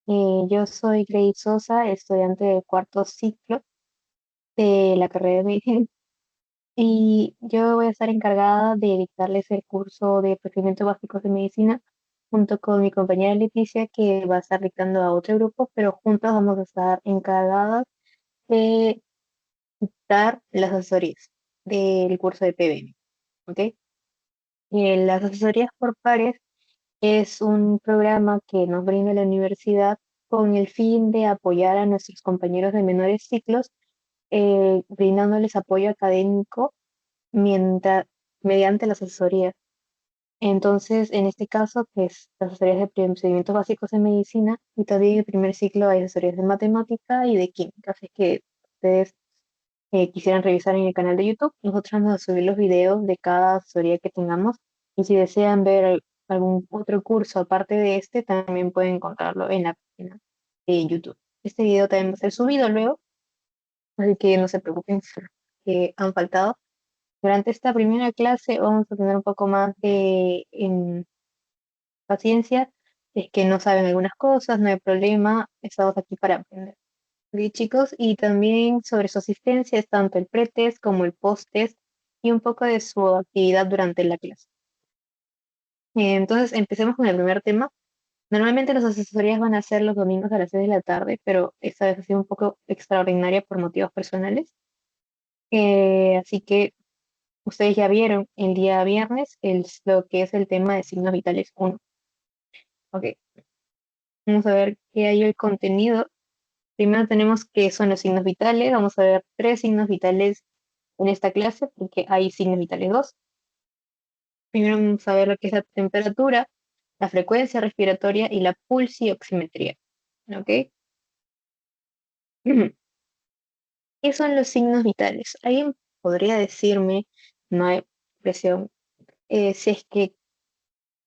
Yo soy Grace Sosa, estudiante del cuarto ciclo de la carrera de medicina y yo voy a estar encargada de dictarles el curso de procedimientos básicos de medicina junto con mi compañera Leticia que va a estar dictando a otro grupo, pero juntas vamos a estar encargadas de dar las asesorías del curso de PBM, ¿ok? Las asesorías por pares es un programa que nos brinda la universidad con el fin de apoyar a nuestros compañeros de menores ciclos, brindándoles apoyo académico mientras, mediante las asesorías. Entonces, en este caso, pues las asesorías de procedimientos básicos en medicina y también en el primer ciclo hay asesorías de matemática y de química. Así que ustedes quisieran revisar en el canal de YouTube, nosotros vamos a subir los videos de cada asesoría que tengamos. Y si desean ver algún otro curso aparte de este, también pueden encontrarlo en la página de YouTube. Este video también va a ser subido luego, así que no se preocupen si que han faltado. Durante esta primera clase vamos a tener un poco más de paciencia. Si es que no saben algunas cosas, no hay problema, estamos aquí para aprender. Sí, chicos, y también sobre su asistencia es tanto el pretest como el posttest y un poco de su actividad durante la clase. Entonces, empecemos con el primer tema. Normalmente las asesorías van a ser los domingos a las 6 de la tarde, pero esta vez ha sido un poco extraordinaria por motivos personales. Así que ustedes ya vieron el día viernes lo que es el tema de signos vitales uno. Ok, vamos a ver qué hay el contenido. Primero tenemos qué son los signos vitales. Vamos a ver tres signos vitales en esta clase, porque hay signos vitales dos. Primero vamos a ver lo que es la temperatura, la frecuencia respiratoria y la pulsioximetría. ¿Ok? ¿Qué son los signos vitales? ¿Alguien podría decirme, no hay presión, si es que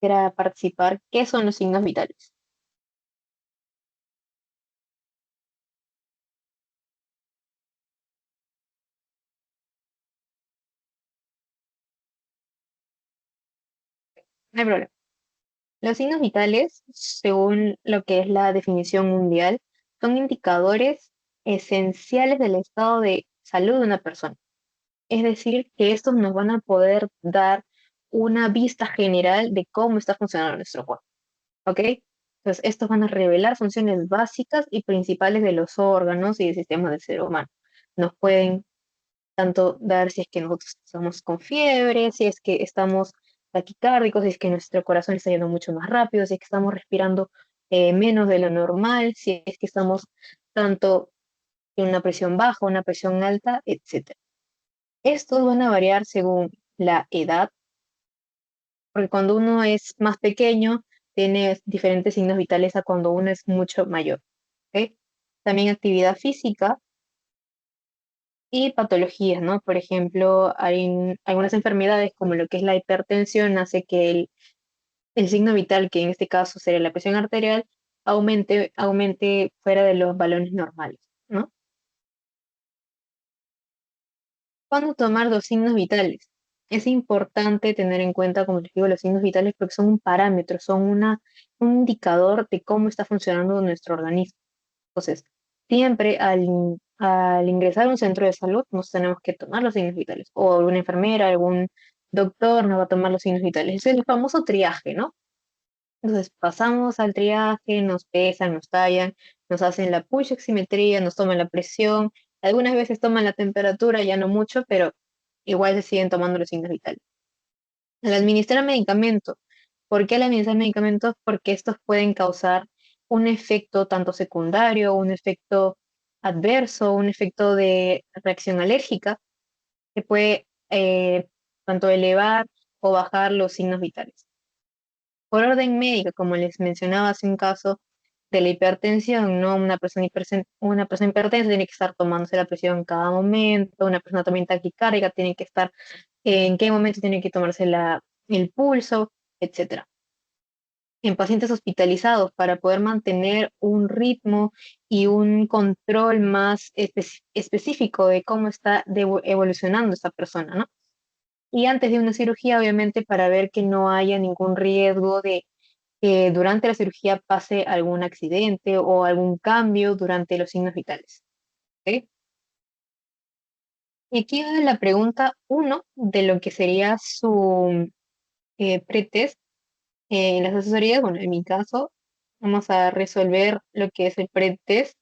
quiera participar, qué son los signos vitales? No hay problema. Los signos vitales, según lo que es la definición mundial, son indicadores esenciales del estado de salud de una persona. Es decir, que estos nos van a poder dar una vista general de cómo está funcionando nuestro cuerpo. ¿Ok? Entonces, estos van a revelar funciones básicas y principales de los órganos y del sistema del ser humano. Nos pueden tanto dar si es que nosotros estamos con fiebre, si es que estamos taquicárdicos, si es que nuestro corazón está yendo mucho más rápido, si es que estamos respirando menos de lo normal, si es que estamos tanto en una presión baja, una presión alta, etcétera. Estos van a variar según la edad, porque cuando uno es más pequeño, tiene diferentes signos vitales a cuando uno es mucho mayor. ¿Ok? También actividad física y patologías, ¿no? Por ejemplo, hay algunas enfermedades como lo que es la hipertensión hace que el signo vital, que en este caso sería la presión arterial, aumente fuera de los balones normales, ¿no? ¿Cuándo tomar los signos vitales? Es importante tener en cuenta, como les digo, los signos vitales porque son un parámetro, son un indicador de cómo está funcionando nuestro organismo. Entonces, siempre al ingresar a un centro de salud nos tenemos que tomar los signos vitales. O alguna enfermera, algún doctor nos va a tomar los signos vitales. Es el famoso triaje, ¿no? Entonces, pasamos al triaje, nos pesan, nos tallan, nos hacen la pulsioximetría, nos toman la presión. Algunas veces toman la temperatura, ya no mucho, pero igual se siguen tomando los signos vitales. Al administrar medicamentos. ¿Por qué al administrar medicamentos? Porque estos pueden causar un efecto tanto secundario, un efecto adverso, un efecto de reacción alérgica que puede tanto elevar o bajar los signos vitales. Por orden médico, como les mencionaba hace un caso de la hipertensión, ¿no? Una persona hipertensa tiene que estar tomándose la presión en cada momento, una persona también taquicárdica tiene que estar en qué momento tiene que tomarse el pulso, etcétera. En pacientes hospitalizados para poder mantener un ritmo y un control más específico de cómo está evolucionando esta persona, ¿no? Y antes de una cirugía, obviamente, para ver que no haya ningún riesgo de que durante la cirugía pase algún accidente o algún cambio durante los signos vitales. ¿Ok? Y aquí va la pregunta uno de lo que sería su pretest en las asesorías. Bueno, en mi caso, vamos a resolver lo que es el pretest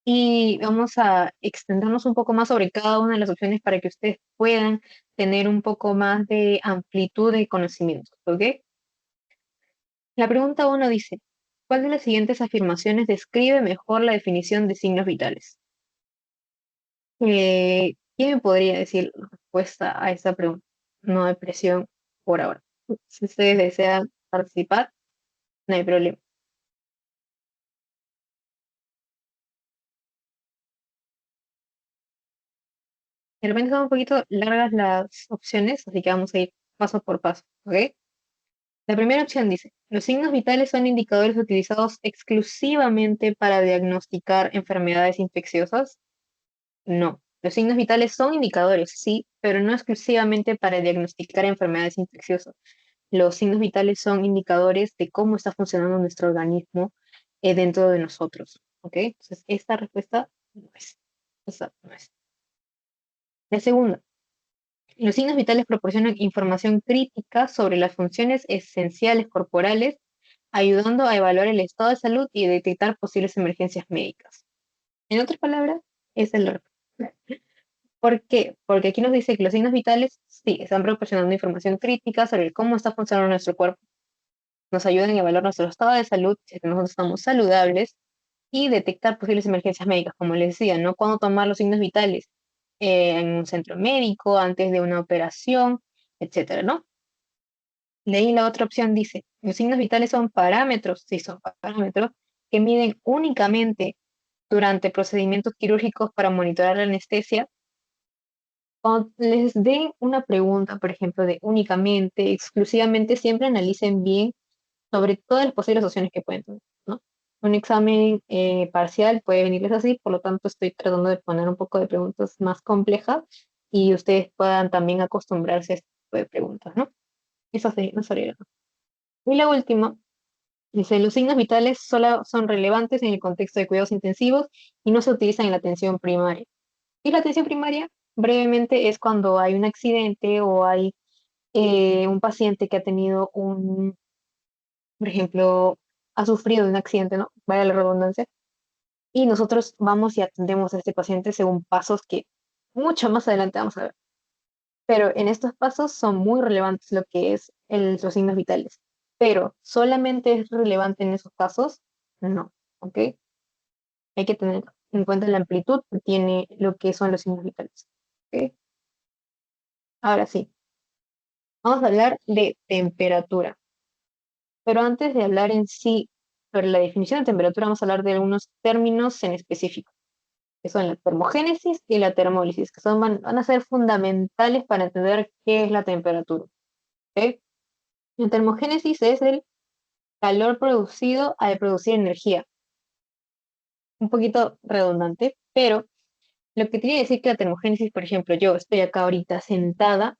y vamos a extendernos un poco más sobre cada una de las opciones para que ustedes puedan tener un poco más de amplitud de conocimientos, ¿ok? La pregunta uno dice, ¿cuál de las siguientes afirmaciones describe mejor la definición de signos vitales? ¿Quién me podría decir la respuesta a esta pregunta? No hay presión por ahora. Si ustedes desean participar, no hay problema. De repente son un poquito largas las opciones, así que vamos a ir paso por paso, ¿ok? La primera opción dice, los signos vitales son indicadores utilizados exclusivamente para diagnosticar enfermedades infecciosas. No, los signos vitales son indicadores, sí, pero no exclusivamente para diagnosticar enfermedades infecciosas. Los signos vitales son indicadores de cómo está funcionando nuestro organismo dentro de nosotros, ¿ok? Entonces, esta respuesta no es. Esa no es. La segunda, los signos vitales proporcionan información crítica sobre las funciones esenciales corporales, ayudando a evaluar el estado de salud y detectar posibles emergencias médicas. En otras palabras, esa es la respuesta. ¿Por qué? Porque aquí nos dice que los signos vitales sí están proporcionando información crítica sobre cómo está funcionando nuestro cuerpo, nos ayudan a evaluar nuestro estado de salud, si es que nosotros estamos saludables, y detectar posibles emergencias médicas, como les decía, ¿no? Cuando tomar los signos vitales en un centro médico, antes de una operación, etcétera, ¿no? Leí la otra opción, dice, los signos vitales son parámetros, sí son parámetros, que miden únicamente durante procedimientos quirúrgicos para monitorar la anestesia. Cuando les den una pregunta, por ejemplo, de únicamente, exclusivamente, siempre analicen bien sobre todas las posibles opciones que pueden tener, ¿no? Un examen parcial puede venirles así, por lo tanto estoy tratando de poner un poco de preguntas más complejas y ustedes puedan también acostumbrarse a este tipo de preguntas, ¿no? Eso sí, no sería. Y la última, dice, los signos vitales solo son relevantes en el contexto de cuidados intensivos y no se utilizan en la atención primaria. Y la atención primaria, brevemente, es cuando hay un accidente o hay un paciente que ha tenido por ejemplo, ha sufrido de un accidente, ¿no? Vaya la redundancia. Y nosotros vamos y atendemos a este paciente según pasos que mucho más adelante vamos a ver. Pero en estos pasos son muy relevantes lo que es los signos vitales. Pero solamente es relevante en esos casos, no, ¿ok? Hay que tener en cuenta la amplitud que tiene lo que son los signos vitales, ¿ok? Ahora sí, vamos a hablar de temperatura. Pero antes de hablar en sí sobre la definición de temperatura, vamos a hablar de algunos términos en específico, que son la termogénesis y la termólisis, que van a ser fundamentales para entender qué es la temperatura, ¿ok? La termogénesis es el calor producido al producir energía. Un poquito redundante, pero lo que quiere decir que la termogénesis, por ejemplo, yo estoy acá ahorita sentada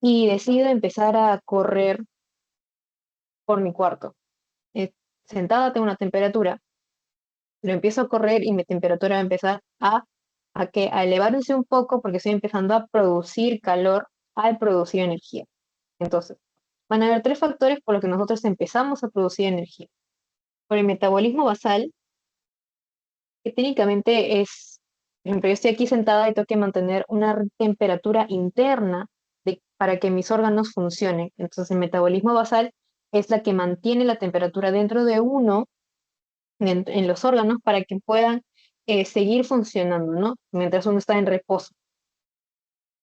y decido empezar a correr por mi cuarto. Eh, Sentada tengo una temperatura, lo empiezo a correr y mi temperatura va a empezar a elevarse un poco porque estoy empezando a producir calor al producir energía. Entonces, van a haber tres factores por los que nosotros empezamos a producir energía. Por el metabolismo basal, que técnicamente es, por ejemplo, yo estoy aquí sentada y tengo que mantener una temperatura interna para que mis órganos funcionen. Entonces, el metabolismo basal es la que mantiene la temperatura dentro de uno en los órganos para que puedan seguir funcionando, ¿no? Mientras uno está en reposo.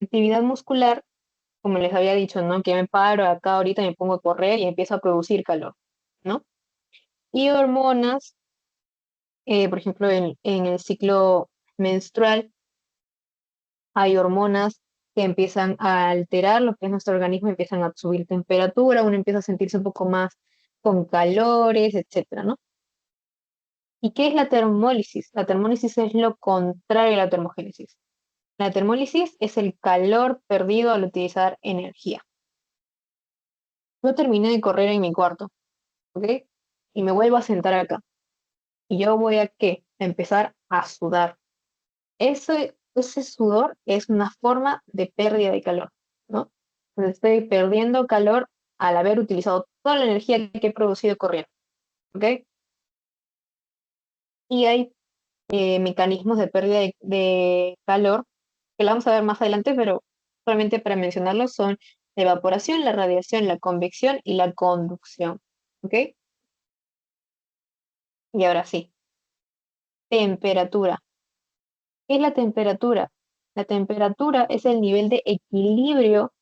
Actividad muscular, como les había dicho, ¿no? Que me paro acá ahorita, me pongo a correr y empiezo a producir calor, ¿no? Y hormonas, por ejemplo, en el ciclo menstrual hay hormonas que empiezan a alterar lo que es nuestro organismo, empiezan a subir temperatura, uno empieza a sentirse un poco más con calores, etcétera, ¿no? ¿Y qué es la termólisis? La termólisis es lo contrario a la termogénesis. La termólisis es el calor perdido al utilizar energía. Yo terminé de correr en mi cuarto, ¿ok? Y me vuelvo a sentar acá. Y yo voy a, ¿qué? A empezar a sudar. Ese sudor es una forma de pérdida de calor, ¿no? Entonces estoy perdiendo calor al haber utilizado toda la energía que he producido corriendo, ¿ok? Y hay mecanismos de pérdida de calor que lo vamos a ver más adelante, pero solamente para mencionarlos son la evaporación, la radiación, la convección y la conducción, ¿ok? Y ahora sí, temperatura. ¿Qué es la temperatura? La temperatura es el nivel de equilibrio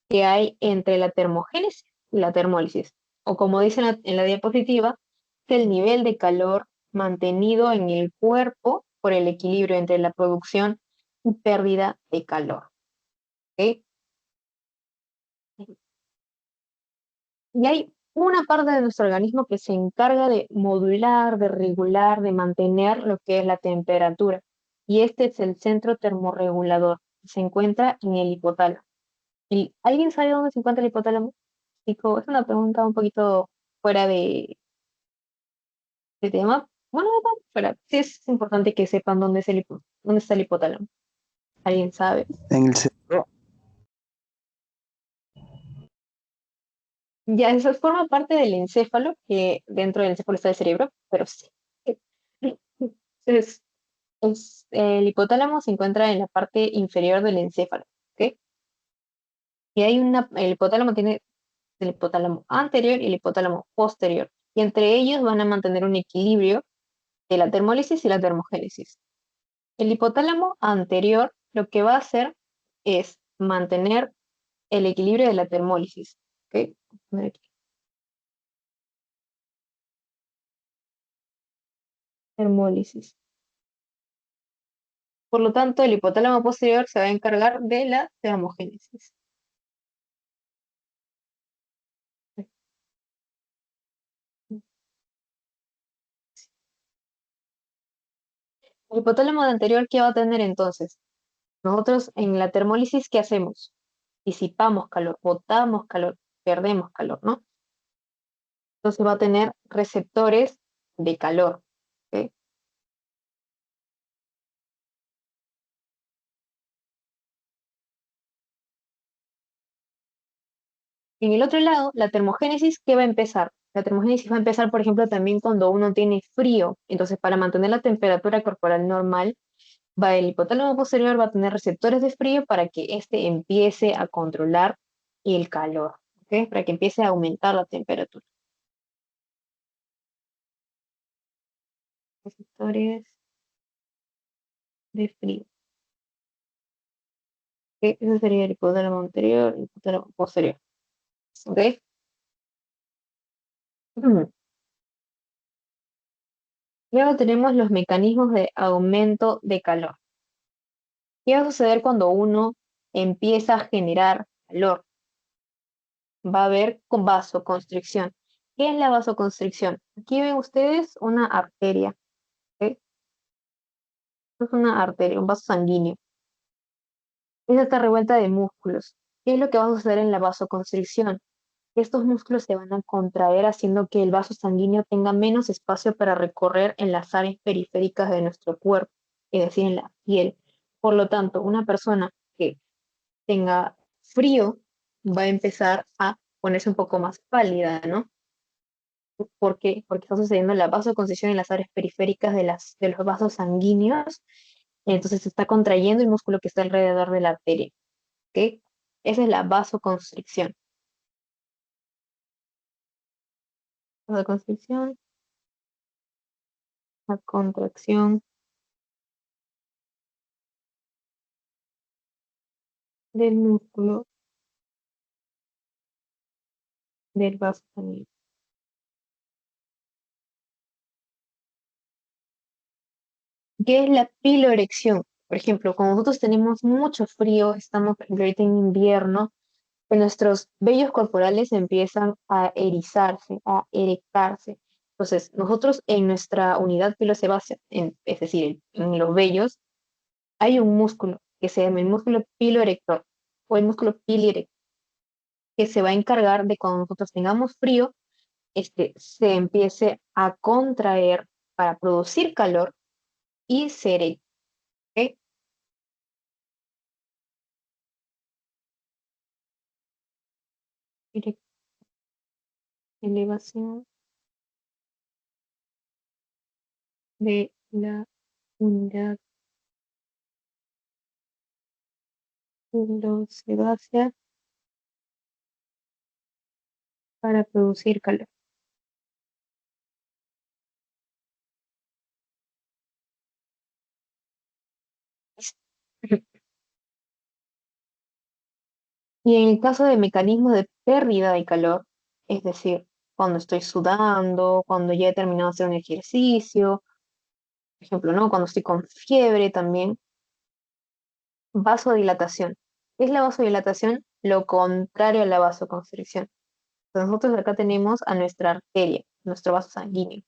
que hay entre la termogénesis y la termólisis. O como dicen en la diapositiva, es el nivel de calor mantenido en el cuerpo por el equilibrio entre la producción y pérdida de calor. ¿Ok? Y hay una parte de nuestro organismo que se encarga de modular, de regular, de mantener lo que es la temperatura. Y este es el centro termorregulador. Se encuentra en el hipotálamo. ¿Alguien sabe dónde se encuentra el hipotálamo? Chico, es una pregunta un poquito fuera de tema. Bueno, no tan fuera. Sí es importante que sepan dónde es dónde está el hipotálamo. ¿Alguien sabe? En el cerebro. Ya, eso forma parte del encéfalo, que dentro del encéfalo está el cerebro, pero sí. Entonces, el hipotálamo se encuentra en la parte inferior del encéfalo, ¿ok? Y el hipotálamo tiene el hipotálamo anterior y el hipotálamo posterior. Y entre ellos van a mantener un equilibrio de la termólisis y la termogénesis. El hipotálamo anterior lo que va a hacer es mantener el equilibrio de la termólisis. ¿Ok? Voy a poner aquí, termólisis. Por lo tanto, el hipotálamo posterior se va a encargar de la termogénesis. El hipotálamo anterior, ¿qué va a tener entonces? Nosotros en la termólisis, ¿qué hacemos? Disipamos calor, botamos calor, perdemos calor, ¿no? Entonces va a tener receptores de calor. ¿Ok? En el otro lado, la termogénesis, ¿qué va a empezar? La termogénesis va a empezar, por ejemplo, también cuando uno tiene frío. Entonces, para mantener la temperatura corporal normal, el hipotálamo posterior va a tener receptores de frío para que éste empiece a controlar el calor, ¿ok? Para que empiece a aumentar la temperatura. Receptores de frío. ¿Ok? Ese sería el hipotálamo anterior y el hipotálamo posterior. ¿Ok? Mm. Luego tenemos los mecanismos de aumento de calor. ¿Qué va a suceder cuando uno empieza a generar calor? Va a haber vasoconstricción. ¿Qué es la vasoconstricción? Aquí ven ustedes una arteria. ¿Ok? Es una arteria, un vaso sanguíneo. Esta está revuelta de músculos. ¿Qué es lo que va a suceder en la vasoconstricción? Estos músculos se van a contraer haciendo que el vaso sanguíneo tenga menos espacio para recorrer en las áreas periféricas de nuestro cuerpo, es decir, en la piel. Por lo tanto, una persona que tenga frío va a empezar a ponerse un poco más pálida, ¿no? ¿Por qué? Porque está sucediendo la vasoconstricción en las áreas periféricas de los vasos sanguíneos, entonces se está contrayendo el músculo que está alrededor de la arteria, ¿ok? Esa es la vasoconstricción. Vasoconstricción, la contracción del músculo del vaso sanguíneo. ¿Qué es la piloerección? Por ejemplo, cuando nosotros tenemos mucho frío, estamos, por ejemplo, ahorita en invierno, pues nuestros vellos corporales empiezan a erizarse, a erectarse. Entonces, nosotros en nuestra unidad pilosebácea, es decir, en los vellos, hay un músculo que se llama el músculo piloerector o el músculo pilierector. que se va a encargar de cuando nosotros tengamos frío, se empiece a contraer para producir calor y ser, ¿ok? Ele- Elevación de la unidad sebácea para producir calor. Y en el caso de mecanismos de pérdida de calor, es decir, cuando estoy sudando, cuando ya he terminado de hacer un ejercicio, por ejemplo, ¿no? Cuando estoy con fiebre también, vasodilatación. ¿Qué es la vasodilatación? Lo contrario a la vasoconstricción. Entonces, nosotros acá tenemos a nuestra arteria, nuestro vaso sanguíneo.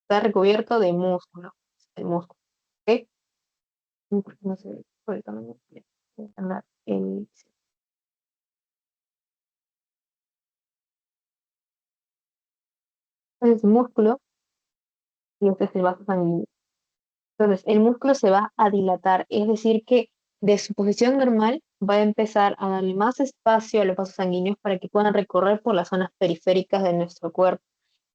Está recubierto de músculo, el músculo, ¿ok? No sé, por el tamaño, voy a andar el músculo y este es el vaso sanguíneo. Entonces, el músculo se va a dilatar, es decir, que de su posición normal va a empezar a darle más espacio a los vasos sanguíneos para que puedan recorrer por las zonas periféricas de nuestro cuerpo.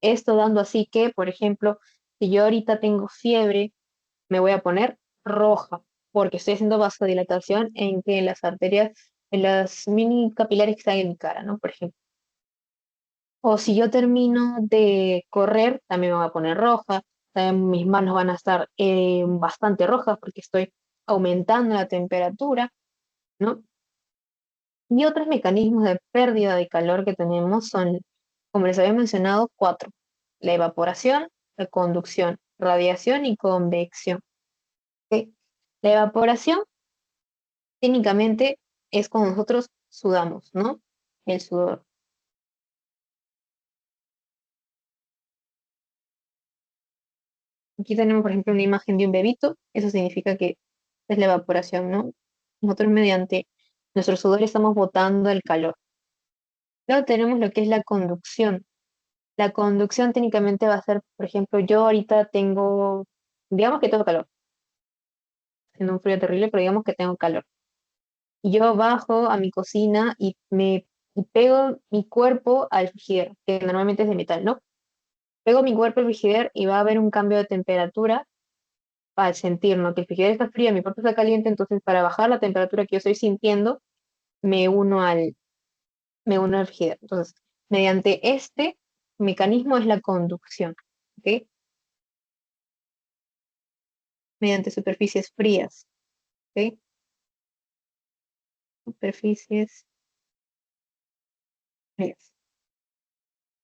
Esto dando así que, por ejemplo, si yo ahorita tengo fiebre, me voy a poner roja, porque estoy haciendo vasodilatación en las arterias, en las mini capilares que están en mi cara, ¿no? Por ejemplo. O si yo termino de correr, también me voy a poner roja, también mis manos van a estar bastante rojas porque estoy aumentando la temperatura, ¿no? Y otros mecanismos de pérdida de calor que tenemos son, como les había mencionado, cuatro: la evaporación, la conducción, radiación y convección. ¿Ok? La evaporación técnicamente es cuando nosotros sudamos, ¿no? El sudor. Aquí tenemos, por ejemplo, una imagen de un bebito. Eso significa que es la evaporación, ¿no? Nosotros mediante nuestro sudor estamos botando el calor. Luego tenemos lo que es la conducción. La conducción técnicamente va a ser, por ejemplo, yo ahorita tengo, digamos que tengo calor, haciendo un frío terrible, pero digamos que tengo calor. Y yo bajo a mi cocina y pego mi cuerpo al frigider, que normalmente es de metal, ¿no? Pego mi cuerpo al frigider y va a haber un cambio de temperatura al sentir, ¿no? Que el frigider está frío, mi cuerpo está caliente, entonces para bajar la temperatura que yo estoy sintiendo, me uno al, me uno al frigider. Entonces, mediante este mecanismo es la conducción, ¿ok? Mediante superficies frías, ¿ok? Superficies frías.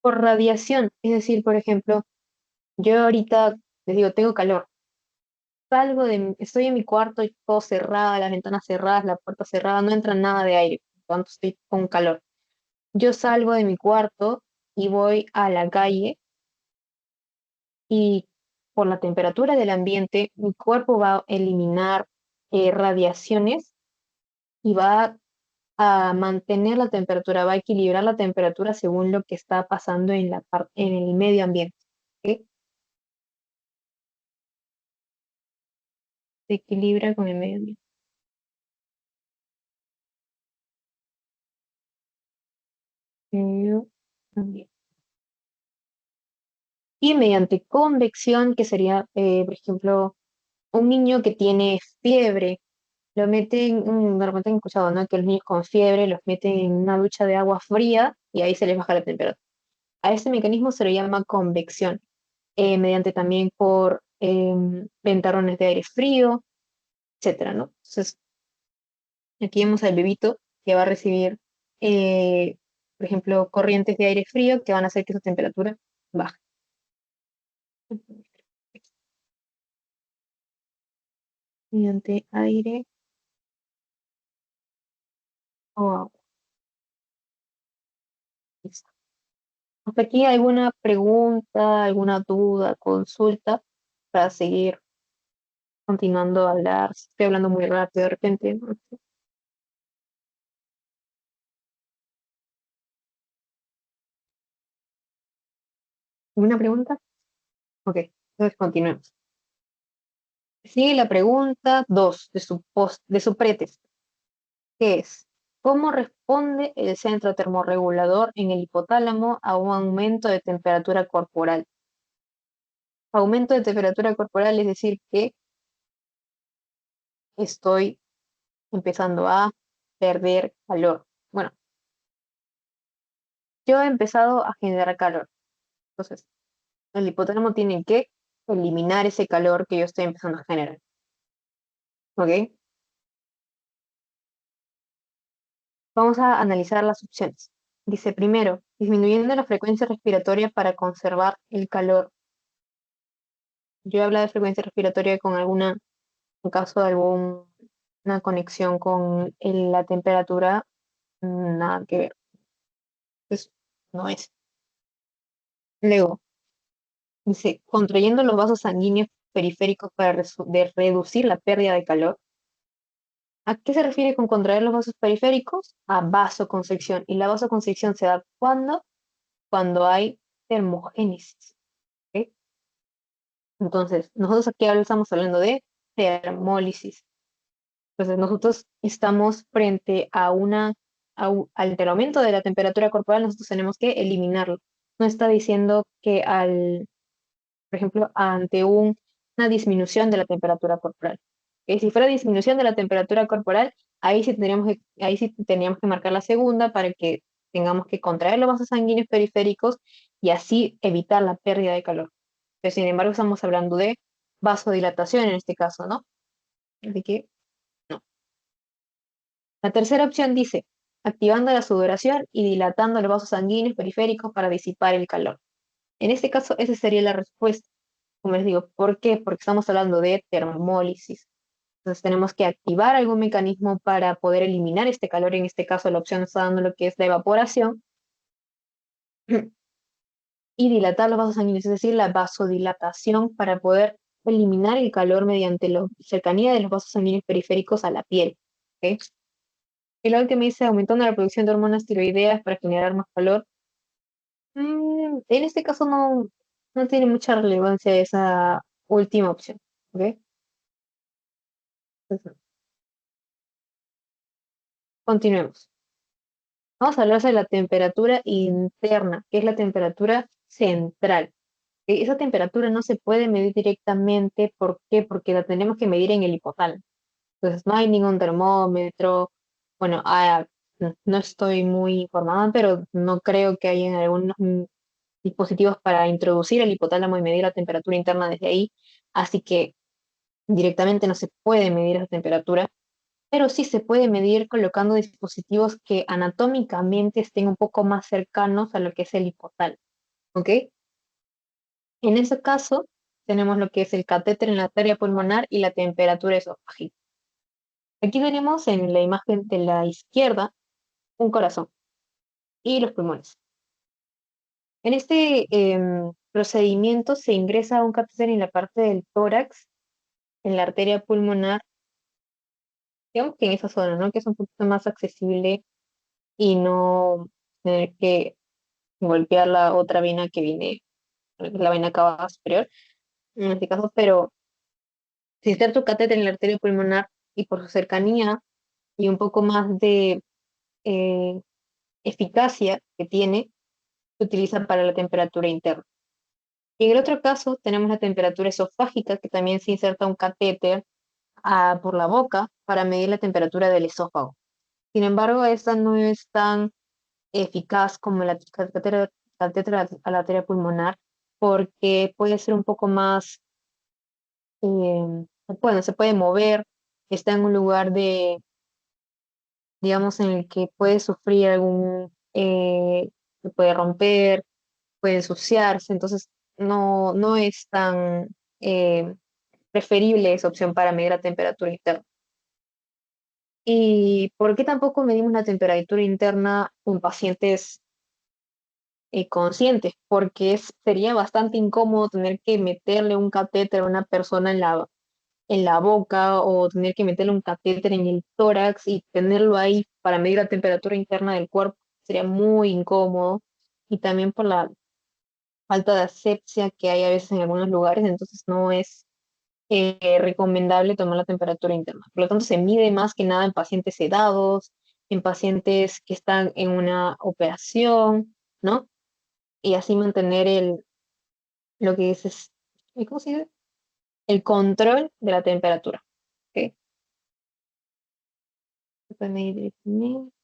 Por radiación, es decir, por ejemplo, yo ahorita les digo, tengo calor. Estoy en mi cuarto y todo cerrada, las ventanas cerradas, la puerta cerrada, no entra nada de aire, por lo tanto estoy con calor. Yo salgo de mi cuarto y voy a la calle y por la temperatura del ambiente, mi cuerpo va a eliminar radiaciones y va a mantener la temperatura, va a equilibrar la temperatura según lo que está pasando en el medio ambiente. ¿Ok? Se equilibra con el medio ambiente. Medio ambiente. Y mediante convección, que sería, por ejemplo, un niño que tiene fiebre, lo meten, de repente han escuchado, ¿no? Que los niños con fiebre los meten en una ducha de agua fría y ahí se les baja la temperatura. A este mecanismo se le llama convección, mediante también por ventarrones de aire frío, etcétera, ¿no? Entonces, aquí vemos al bebito que va a recibir, eh, por ejemplo, corrientes de aire frío que van a hacer que su temperatura baje. Mediante aire o agua. Listo. ¿Hasta aquí alguna pregunta, alguna duda, consulta para seguir continuando a hablar? Si estoy hablando muy rápido de repente, ¿no? ¿Una pregunta? Ok, entonces continuemos. Sigue la pregunta 2 de su pretest, que es, ¿cómo responde el centro termorregulador en el hipotálamo a un aumento de temperatura corporal? Aumento de temperatura corporal es decir que estoy empezando a perder calor. Bueno, yo he empezado a generar calor. Entonces, el hipotálamo tiene que eliminar ese calor que yo estoy empezando a generar. ¿Ok? Vamos a analizar las opciones. Dice primero, disminuyendo la frecuencia respiratoria para conservar el calor. Yo he hablado de frecuencia respiratoria con alguna, en caso de alguna conexión con la temperatura, nada que ver. Pues no es. Luego, dice, contrayendo los vasos sanguíneos periféricos para reducir la pérdida de calor. ¿A qué se refiere con contraer los vasos periféricos? A vasoconstricción. Y la vasoconstricción se da cuando hay termogénesis. ¿Ok? Entonces, nosotros aquí ahora estamos hablando de termólisis. Entonces, nosotros estamos frente a al aumento de la temperatura corporal, nosotros tenemos que eliminarlo. No está diciendo que por ejemplo, ante una disminución de la temperatura corporal. Si fuera disminución de la temperatura corporal, ahí sí tendríamos que marcar la segunda para que tengamos que contraer los vasos sanguíneos periféricos y así evitar la pérdida de calor. Pero sin embargo, estamos hablando de vasodilatación en este caso, ¿no? Así que no. La tercera opción dice, activando la sudoración y dilatando los vasos sanguíneos periféricos para disipar el calor. En este caso, esa sería la respuesta. Como les digo, ¿por qué? Porque estamos hablando de termólisis. Entonces tenemos que activar algún mecanismo para poder eliminar este calor. En este caso, la opción está dando lo que es la evaporación y dilatar los vasos sanguíneos, es decir, la vasodilatación para poder eliminar el calor mediante la cercanía de los vasos sanguíneos periféricos a la piel. ¿Ok? Y la última dice, aumentando la producción de hormonas tiroideas para generar más calor. En este caso no tiene mucha relevancia esa última opción. ¿Ok? Entonces, continuemos. Vamos a hablar sobre la temperatura interna, que es la temperatura central. Esa temperatura no se puede medir directamente. ¿Por qué? Porque la tenemos que medir en el hipotálamo. Entonces, no hay ningún termómetro. Bueno, no estoy muy informada, pero no creo que haya algunos dispositivos para introducir el hipotálamo y medir la temperatura interna desde ahí. Así que directamente no se puede medir esa temperatura, pero sí se puede medir colocando dispositivos que anatómicamente estén un poco más cercanos a lo que es el hipotálamo, ¿ok? En ese caso, tenemos lo que es el catéter en la arteria pulmonar y la temperatura esofágica. Aquí tenemos en la imagen de la izquierda un corazón y los pulmones. En este procedimiento se ingresa un catéter en la parte del tórax, en la arteria pulmonar, digamos que en esa zona, ¿no? Que es un poquito más accesible y no tener que golpear la otra vena que viene, la vena cava superior, en este caso, pero si inserta tu catéter en la arteria pulmonar y por su cercanía y un poco más de eh, eficacia que tiene, se utiliza para la temperatura interna. Y en el otro caso tenemos la temperatura esofágica, que también se inserta un catéter por la boca para medir la temperatura del esófago. Sin embargo, esta no es tan eficaz como la catéter a la arteria pulmonar, porque puede ser un poco más, bueno, se puede mover, está en un lugar digamos, en el que puede sufrir se puede romper, puede ensuciarse, entonces no es tan eh, preferible esa opción para medir la temperatura interna. ¿Y por qué tampoco medimos la temperatura interna en pacientes conscientes? Porque sería bastante incómodo tener que meterle un catéter a una persona en la boca o tener que meterle un catéter en el tórax y tenerlo ahí para medir la temperatura interna del cuerpo. Sería muy incómodo y también falta de asepsia que hay a veces en algunos lugares, entonces no es recomendable tomar la temperatura interna. Por lo tanto, se mide más que nada en pacientes sedados, en pacientes que están en una operación, ¿no? Y así mantener lo que es, ¿cómo se dice? El control de la temperatura. ¿Ok? Se puede medir directamente.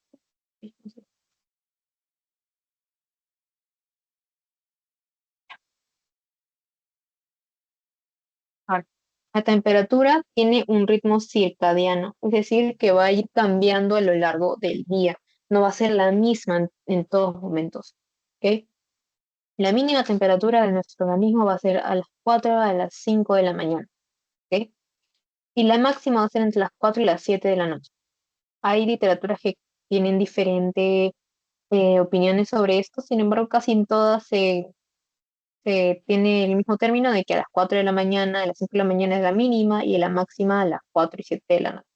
Ahora, la temperatura tiene un ritmo circadiano, es decir, que va a ir cambiando a lo largo del día. No va a ser la misma en todos momentos. ¿Ok? La mínima temperatura de nuestro organismo va a ser a las 4 a las 5 de la mañana. ¿Ok? Y la máxima va a ser entre las 4 y las 7 de la noche. Hay literaturas que tienen diferentes opiniones sobre esto, sin embargo, casi en todas se tiene el mismo término de que a las 4 de la mañana, a las 5 de la mañana es la mínima y la máxima a las 4 y 7 de la noche.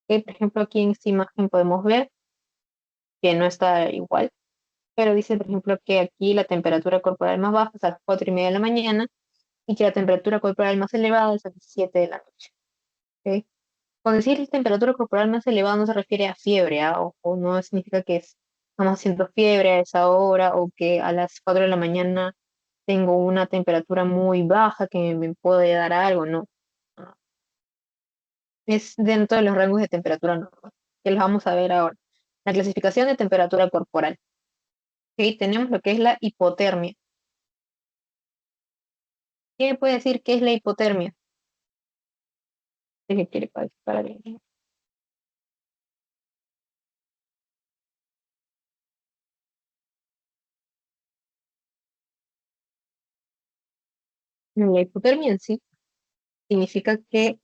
¿Ok? Por ejemplo, aquí en esta imagen podemos ver que no está igual, pero dice, por ejemplo, que aquí la temperatura corporal más baja es a las 4 y media de la mañana y que la temperatura corporal más elevada es a las 7 de la noche. ¿Ok? Con decir temperatura corporal más elevada no se refiere a fiebre, ¿ah? O no significa que estamos haciendo fiebre a esa hora o que a las 4 de la mañana tengo una temperatura muy baja que me puede dar algo, no. No. Es dentro de los rangos de temperatura normal, que los vamos a ver ahora. La clasificación de temperatura corporal. ¿Ok? Tenemos lo que es la hipotermia. ¿Quién me puede decir qué es la hipotermia? ¿Qué quiere para bien? La hipotermia en sí significa que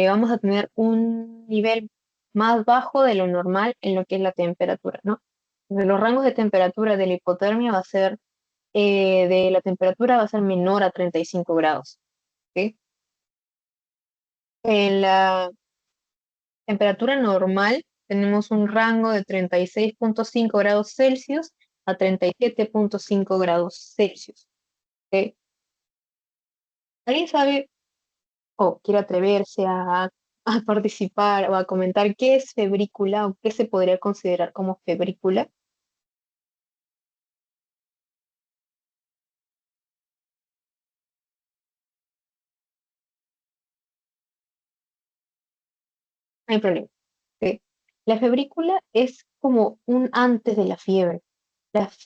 vamos a tener un nivel más bajo de lo normal en lo que es la temperatura, ¿no? De los rangos de temperatura de la hipotermia va a ser, de la temperatura va a ser menor a 35 grados, ¿ok? En la temperatura normal tenemos un rango de 36,5 grados Celsius a 37,5 grados Celsius, ¿ok? ¿Alguien sabe o quiere atreverse a participar o a comentar qué es febrícula o qué se podría considerar como febrícula? No hay problema. ¿Ok? La febrícula es como un antes de la fiebre.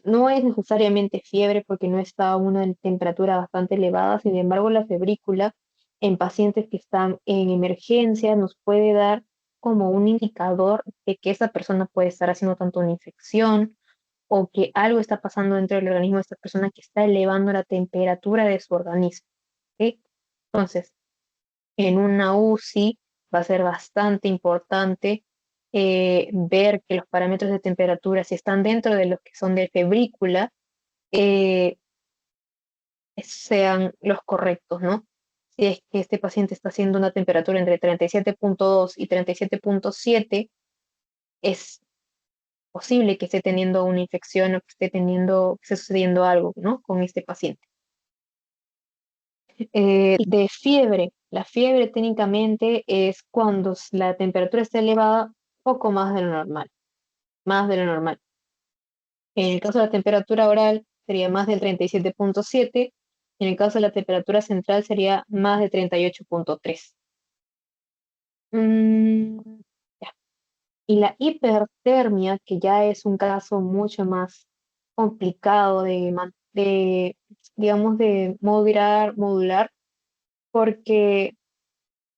No es necesariamente fiebre porque no está a una temperatura bastante elevada, sin embargo, la febrícula en pacientes que están en emergencia nos puede dar como un indicador de que esa persona puede estar haciendo tanto una infección o que algo está pasando dentro del organismo de esta persona que está elevando la temperatura de su organismo. ¿Ok? Entonces, en una UCI va a ser bastante importante ver que los parámetros de temperatura, si están dentro de los que son de febrícula, eh, sean los correctos, ¿no? Si es que este paciente está haciendo una temperatura entre 37,2 y 37,7, es posible que esté teniendo una infección o que que esté sucediendo algo, ¿no? Con este paciente. De fiebre. La fiebre técnicamente es cuando la temperatura está elevada poco más de lo normal, más de lo normal. En el caso de la temperatura oral sería más del 37,7. En el caso de la temperatura central sería más de 38,3. Mm, ya. Y la hipertermia, que ya es un caso mucho más complicado digamos, de modular, porque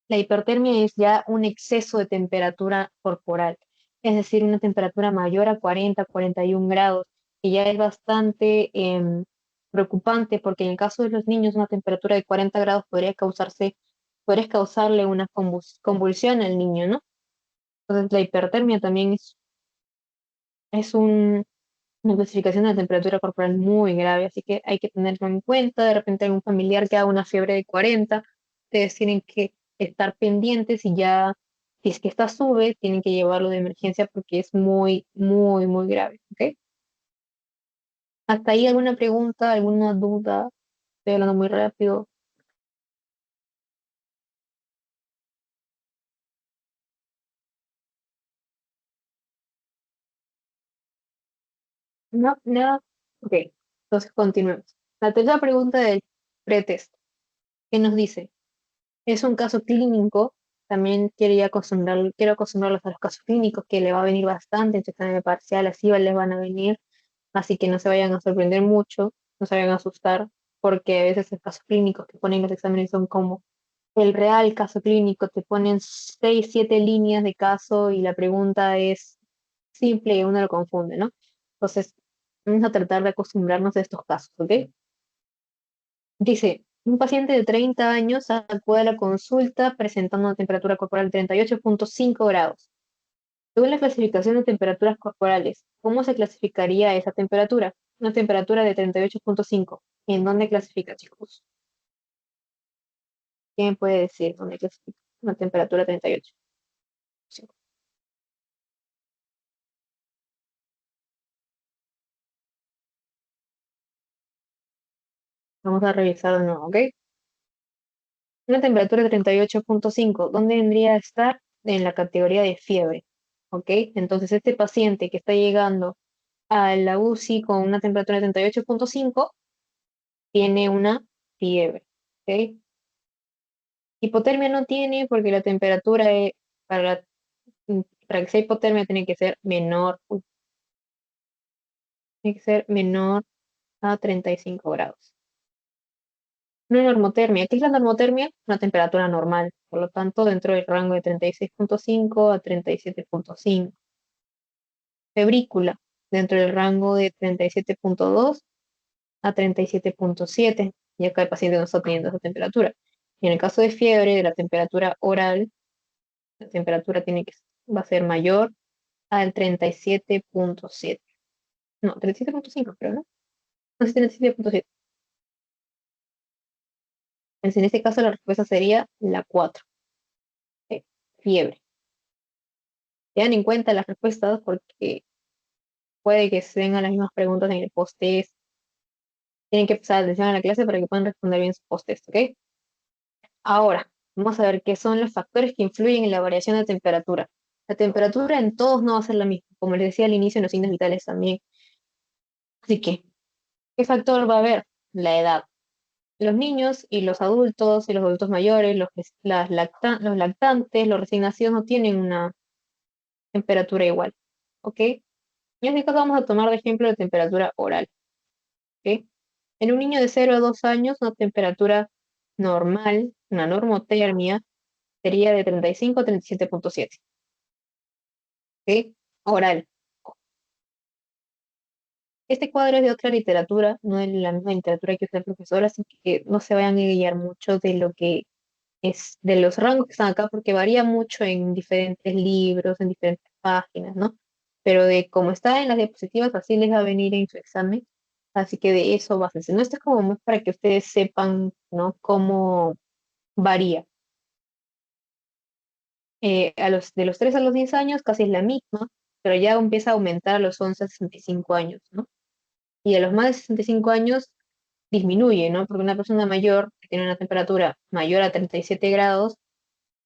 la hipertermia es ya un exceso de temperatura corporal, es decir, una temperatura mayor a 40, 41 grados, que ya es bastante preocupante porque en el caso de los niños una temperatura de 40 grados podría causarle una convulsión al niño, ¿no? Entonces la hipertermia también es una clasificación de la temperatura corporal muy grave, así que hay que tenerlo en cuenta. De repente algún familiar que haga una fiebre de 40, ustedes tienen que estar pendientes y ya, si es que esta sube, tienen que llevarlo de emergencia porque es muy, muy, muy grave, ¿ok? ¿Hasta ahí alguna pregunta, alguna duda? Estoy hablando muy rápido. No, nada. Ok, entonces continuemos. La tercera pregunta del pretest, ¿qué nos dice? Es un caso clínico, también quiero acostumbrarlos a los casos clínicos, que le va a venir bastante en su examen parcial, así les van a venir, así que no se vayan a sorprender mucho, no se vayan a asustar, porque a veces los casos clínicos que ponen los exámenes son como el real caso clínico, te ponen 6, 7 líneas de caso y la pregunta es simple y uno lo confunde, ¿no? Entonces, vamos a tratar de acostumbrarnos a estos casos, ¿ok? Dice, un paciente de 30 años acude a la consulta presentando una temperatura corporal de 38,5 grados. Según la clasificación de temperaturas corporales, ¿cómo se clasificaría esa temperatura? Una temperatura de 38,5. ¿En dónde clasifica, chicos? ¿Quién puede decir dónde clasifica una temperatura de 38,5? Vamos a revisar de nuevo, ¿ok? Una temperatura de 38,5. ¿Dónde vendría a estar? En la categoría de fiebre, ¿ok? Entonces, este paciente que está llegando a la UCI con una temperatura de 38,5 tiene una fiebre, ¿ok? Hipotermia no tiene porque la temperatura para, la- para que sea hipotermia tiene que ser menor a 35 grados. Una normotermia. ¿Qué es la normotermia? Una temperatura normal, por lo tanto, dentro del rango de 36,5 a 37,5. Febrícula, dentro del rango de 37,2 a 37,7. Y acá el paciente no está teniendo esa temperatura. Y en el caso de fiebre, de la temperatura oral, la temperatura va a ser mayor al 37,7. No, 37,5 creo, ¿no? No, sí, 37,7. Entonces, en este caso la respuesta sería la 4. Fiebre. Tengan en cuenta las respuestas porque puede que se den a las mismas preguntas en el post-test. Tienen que prestar atención a la clase para que puedan responder bien su post-test, ¿ok? Ahora, vamos a ver qué son los factores que influyen en la variación de temperatura. La temperatura en todos no va a ser la misma, como les decía al inicio, en los signos vitales también. Así que, ¿qué factor va a haber? La edad. Los niños y los adultos mayores, los lactantes, los recién nacidos no tienen una temperatura igual, ¿ok? Y en este caso vamos a tomar de ejemplo la temperatura oral, ¿ok? En un niño de 0 a 2 años, una temperatura normal, una normotermia, sería de 35 a 37,7. ¿Ok? Oral. Este cuadro es de otra literatura, no es la misma literatura que usa el profesor, así que no se vayan a guiar mucho de lo que es, de los rangos que están acá, porque varía mucho en diferentes libros, en diferentes páginas, ¿no? Pero de cómo está en las diapositivas, así les va a venir en su examen. Así que de eso básense. No, esto es como más para que ustedes sepan, ¿no? Cómo varía. De los 3 a los 10 años casi es la misma, pero ya empieza a aumentar a los 11 a 65 años, ¿no? Y a los más de 65 años disminuye, ¿no? Porque una persona mayor que tiene una temperatura mayor a 37 grados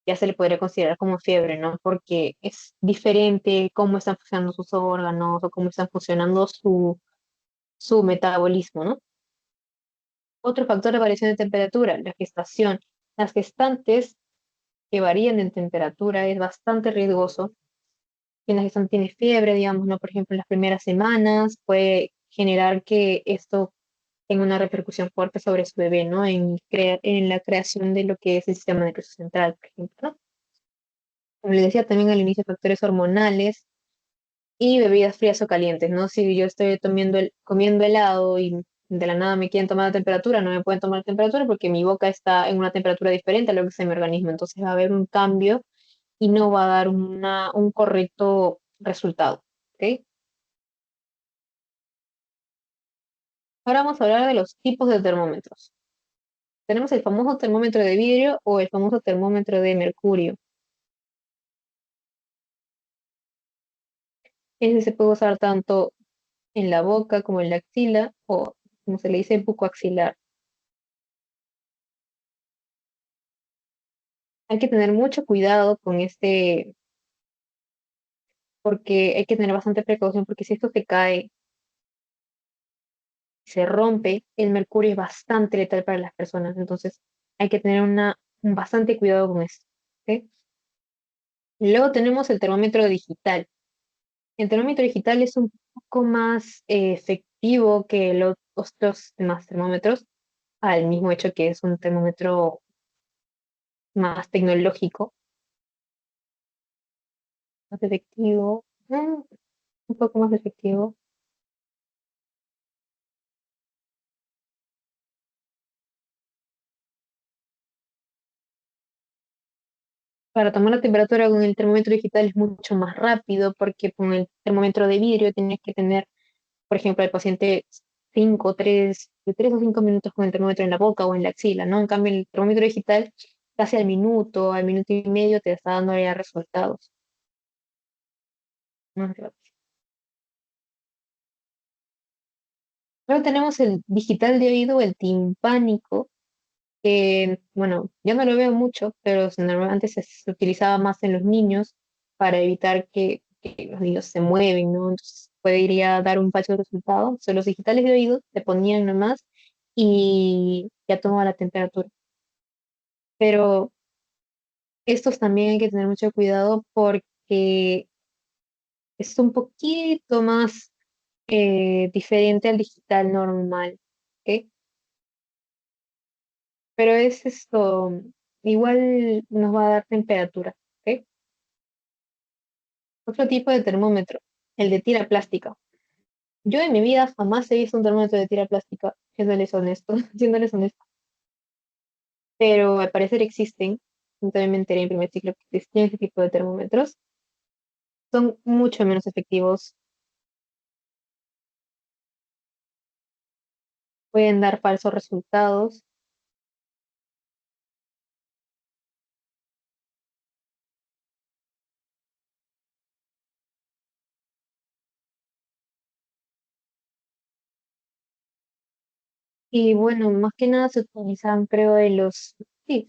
ya se le podría considerar como fiebre, ¿no? Porque es diferente cómo están funcionando sus órganos o cómo están funcionando su metabolismo, ¿no? Otro factor de variación de temperatura, la gestación. Las gestantes que varían en temperatura es bastante riesgoso. Si una gestante tiene fiebre, digamos, ¿no? Por ejemplo, en las primeras semanas puede generar que esto tenga una repercusión fuerte sobre su bebé, ¿no? En la creación de lo que es el sistema nervioso central, por ejemplo, ¿no? Como les decía también al inicio, factores hormonales y bebidas frías o calientes, ¿no? Si yo estoy comiendo helado y de la nada me quieren tomar la temperatura, no me pueden tomar la temperatura porque mi boca está en una temperatura diferente a lo que es en mi organismo. Entonces va a haber un cambio y no va a dar un correcto resultado. ¿Ok? Ahora vamos a hablar de los tipos de termómetros. Tenemos el famoso termómetro de vidrio o el famoso termómetro de mercurio. Ese se puede usar tanto en la boca como en la axila, o como se le dice, bucoaxilar. Hay que tener mucho cuidado con este, porque hay que tener bastante precaución, porque si esto se cae, se rompe, el mercurio es bastante letal para las personas, entonces hay que tener un bastante cuidado con esto. ¿Ok? Y luego tenemos el termómetro digital. El termómetro digital es un poco más efectivo que los otros demás termómetros, al mismo hecho que es un termómetro más tecnológico, más efectivo, un poco más efectivo. Para tomar la temperatura con el termómetro digital es mucho más rápido porque con el termómetro de vidrio tienes que tener, por ejemplo, al paciente 3 o 5 minutos con el termómetro en la boca o en la axila, ¿no? En cambio, el termómetro digital casi al minuto y medio te está dando ya resultados más rápido. Luego tenemos el digital de oído, el timpánico, que, bueno, yo no lo veo mucho, pero normalmente se utilizaba más en los niños para evitar que los niños se mueven, ¿no? Entonces puede ir a dar un falso resultado. O sea, los digitales de oído se ponían nomás y ya tomaba la temperatura. Pero estos también hay que tener mucho cuidado porque es un poquito más diferente al digital normal, ¿ok? Pero es esto, igual nos va a dar temperatura, ¿ok? Otro tipo de termómetro, el de tira plástica. Yo en mi vida jamás he visto un termómetro de tira plástica, siéndoles honesto, siéndoles honesto, pero al parecer existen. Yo también me enteré en primer ciclo que existían ese tipo de termómetros. Son mucho menos efectivos, pueden dar falsos resultados. Y bueno, más que nada se utilizan, creo, sí,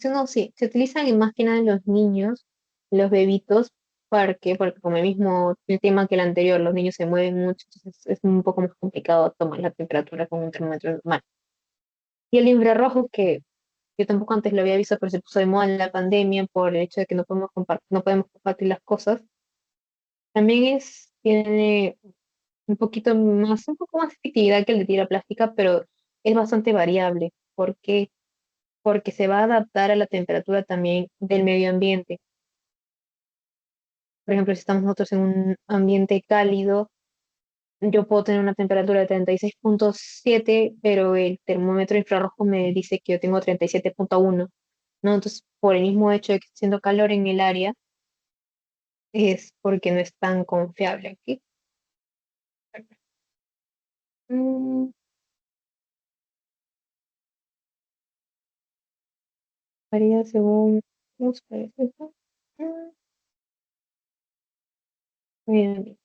se utilizan más que nada en los niños, los bebitos, porque como el mismo el tema que el anterior, los niños se mueven mucho, entonces es un poco más complicado tomar la temperatura con un termómetro normal. Y el infrarrojo, que yo tampoco antes lo había visto, pero se puso de moda en la pandemia por el hecho de que no podemos compartir las cosas, también tiene un poco más efectividad que el de tira plástica, pero es bastante variable. ¿Por qué? Porque se va a adaptar a la temperatura también del medio ambiente. Por ejemplo, si estamos nosotros en un ambiente cálido, yo puedo tener una temperatura de 36,7, pero el termómetro infrarrojo me dice que yo tengo 37,1, ¿no? Entonces, por el mismo hecho de que esté haciendo calor en el área, es porque no es tan confiable aquí. Mm, Varía según... Vamos a ver esto. Mm, Bien.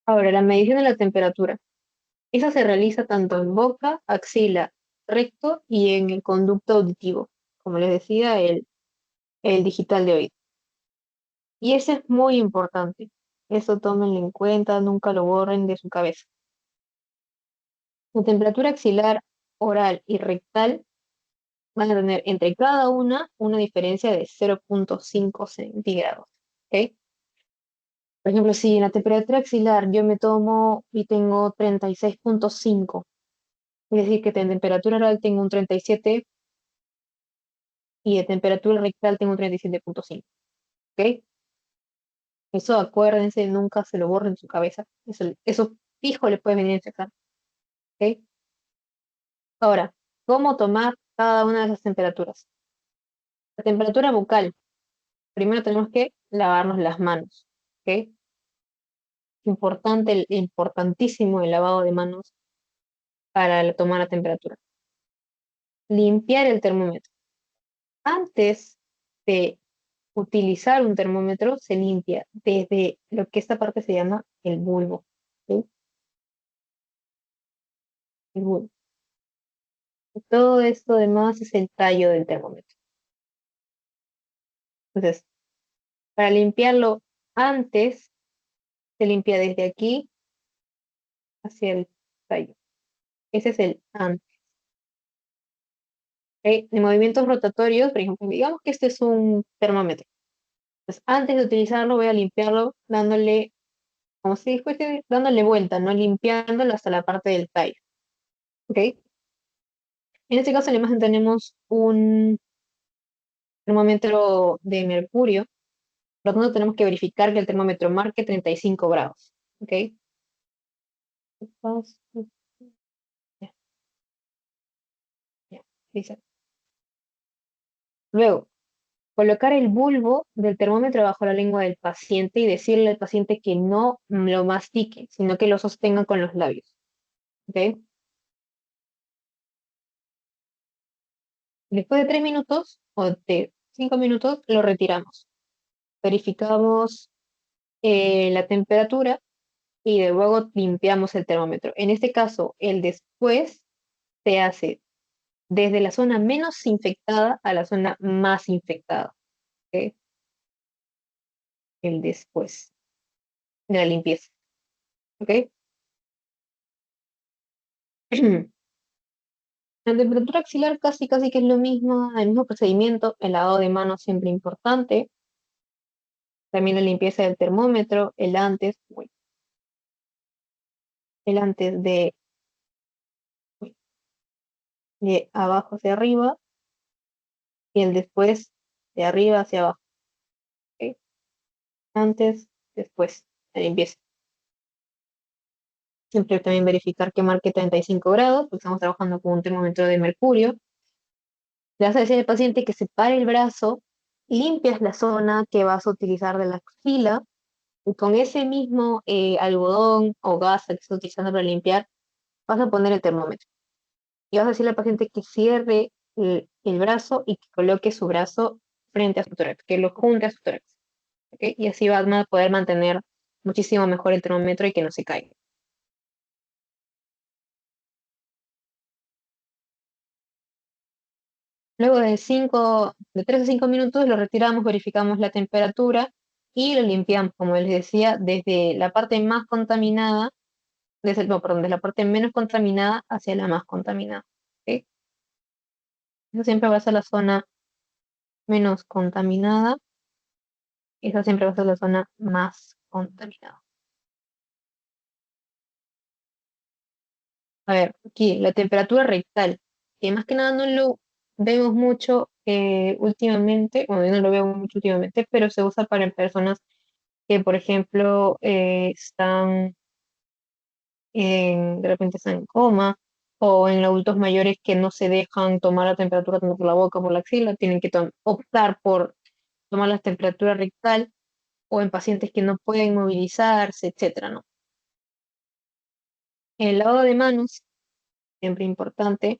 Ahora, la medición de la temperatura. Esa se realiza tanto en boca, axila, recto y en el conducto auditivo, como les decía, el digital de oído. Y ese es muy importante. Eso tómenlo en cuenta, nunca lo borren de su cabeza. La temperatura axilar, oral y rectal van a tener entre cada una diferencia de 0,5 centígrados. ¿Ok? Por ejemplo, si en la temperatura axilar yo me tomo y tengo 36,5, es decir, que en temperatura oral tengo un 37 y de temperatura rectal tengo un 37,5. ¿Ok? Eso acuérdense, nunca se lo borren en su cabeza. Eso fijo le puede venir a infectar. ¿Ok? Ahora, ¿cómo tomar cada una de esas temperaturas? La temperatura bucal. Primero tenemos que lavarnos las manos. ¿Ok? Importante, importantísimo el lavado de manos para tomar la temperatura. Limpiar el termómetro. antes de utilizar un termómetro, se limpia desde lo que esta parte se llama el bulbo. ¿Sí? El bulbo. Todo esto además es el tallo del termómetro. Entonces, para limpiarlo antes, se limpia desde aquí hacia el tallo. Ese es el antes. ¿Ok? De movimientos rotatorios, por ejemplo, digamos que este es un termómetro. Entonces, antes de utilizarlo, voy a limpiarlo dándole, como si fuese dándole vuelta, ¿no? Limpiándolo hasta la parte del tallo. ¿Ok? En este caso, en la imagen tenemos un termómetro de mercurio. Por lo tanto, tenemos que verificar que el termómetro marque 35 grados. ¿Ok? Ya, ya, listo. Luego, colocar el bulbo del termómetro bajo la lengua del paciente y decirle al paciente que no lo mastique, sino que lo sostenga con los labios. ¿Ok? Después de 3 minutos o de 5 minutos, lo retiramos. Verificamos la temperatura y de luego limpiamos el termómetro. En este caso, el después se hace desde la zona menos infectada a la zona más infectada. ¿Ok? El después de la limpieza. ¿Ok? La temperatura axilar casi que es lo mismo, el mismo procedimiento, el lavado de manos siempre importante, también la limpieza del termómetro, uy, el antes uy, de abajo hacia arriba y el después de arriba hacia abajo. ¿Ok? Antes, después, la limpieza. Siempre también verificar que marque 35 grados, porque estamos trabajando con un termómetro de mercurio. Le vas a decir al paciente que separe el brazo, limpias la zona que vas a utilizar de la axila, y con ese mismo algodón o gasa que estás utilizando para limpiar, vas a poner el termómetro. Y vas a decirle al paciente que cierre el brazo y que coloque su brazo frente a su tórax, que lo junte a su tórax. ¿Ok? Y así van a poder mantener muchísimo mejor el termómetro y que no se caiga. Luego de 3 a 5 minutos lo retiramos, verificamos la temperatura y lo limpiamos, como les decía, desde la parte más contaminada, no, perdón, desde la parte menos contaminada hacia la más contaminada. ¿Ok? Eso siempre va a ser la zona menos contaminada, esa siempre va a ser la zona más contaminada. A ver, aquí la temperatura rectal, que más que nada no lo vemos mucho últimamente, bueno, yo no lo veo mucho últimamente, pero se usa para personas que, por ejemplo, de repente están en coma, o en adultos mayores que no se dejan tomar la temperatura tanto por la boca o por la axila, tienen que optar por tomar la temperatura rectal, o en pacientes que no pueden movilizarse, etcétera, ¿no? El lavado de manos, siempre importante,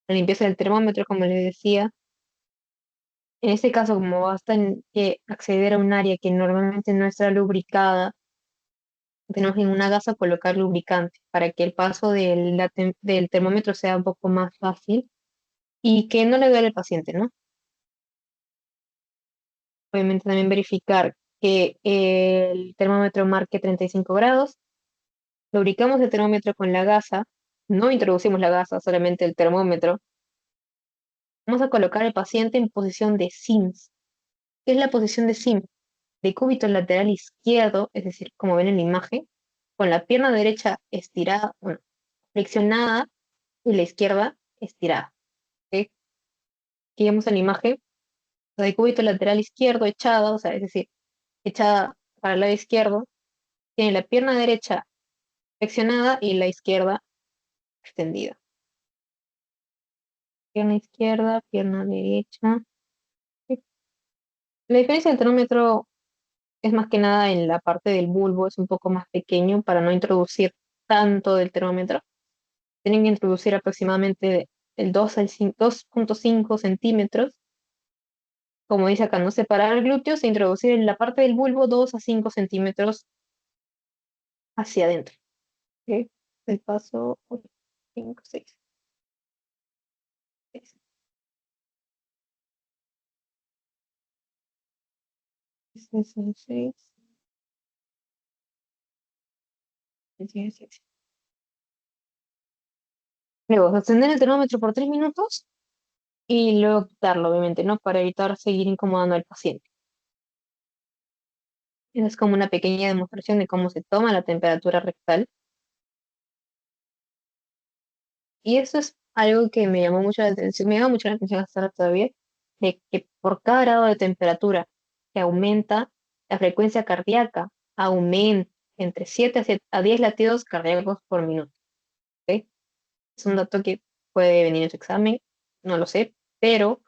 la limpieza del termómetro, como les decía. En este caso, como que acceder a un área que normalmente no está lubricada, tenemos en una gasa colocar lubricante para que el paso del termómetro sea un poco más fácil y que no le duele al paciente, ¿no? Obviamente también verificar que el termómetro marque 35 grados. Lubricamos el termómetro con la gasa, no introducimos la gasa, solamente el termómetro. Vamos a colocar al paciente en posición de SIMS. ¿Qué es la posición de SIM? De cúbito lateral izquierdo, es decir, como ven en la imagen, con la pierna derecha estirada, bueno, flexionada y la izquierda estirada. ¿Ok? Aquí vemos en la imagen, la de cúbito lateral izquierdo echada, o sea, es decir, echada para el lado izquierdo, tiene la pierna derecha flexionada y la izquierda extendida. Pierna izquierda, pierna derecha. ¿Ok? La diferencia del termómetro es más que nada en la parte del bulbo, es un poco más pequeño para no introducir tanto del termómetro. Tienen que introducir aproximadamente el 2 al 2,5 centímetros Como dice acá, no separar el glúteo e introducir en la parte del bulbo 2 a 5 centímetros hacia adentro. ¿Ok? El paso 5, 6. 6, 6. Luego, sostener el termómetro por 3 minutos y luego quitarlo, obviamente, ¿no? Para evitar seguir incomodando al paciente. Es como una pequeña demostración de cómo se toma la temperatura rectal. Y eso es algo que me llamó mucho la atención, me llama mucho la atención hasta ahora todavía, de que por cada grado de temperatura que aumenta, la frecuencia cardíaca aumenta entre 7 a 10 latidos cardíacos por minuto. ¿Ok? Es un dato que puede venir en su examen, no lo sé, pero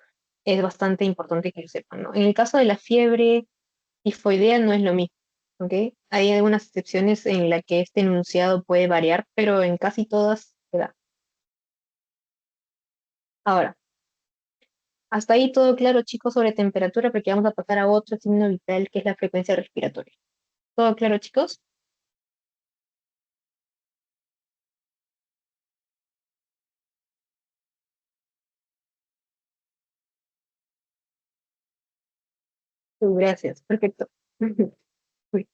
es bastante importante que lo sepan, ¿no? En el caso de la fiebre tifoidea no es lo mismo, ¿ok? Hay algunas excepciones en las que este enunciado puede variar, pero en casi todas se da. Ahora, hasta ahí todo claro, chicos, sobre temperatura, porque vamos a pasar a otro signo vital que es la frecuencia respiratoria. ¿Todo claro, chicos? Gracias, perfecto. Uy.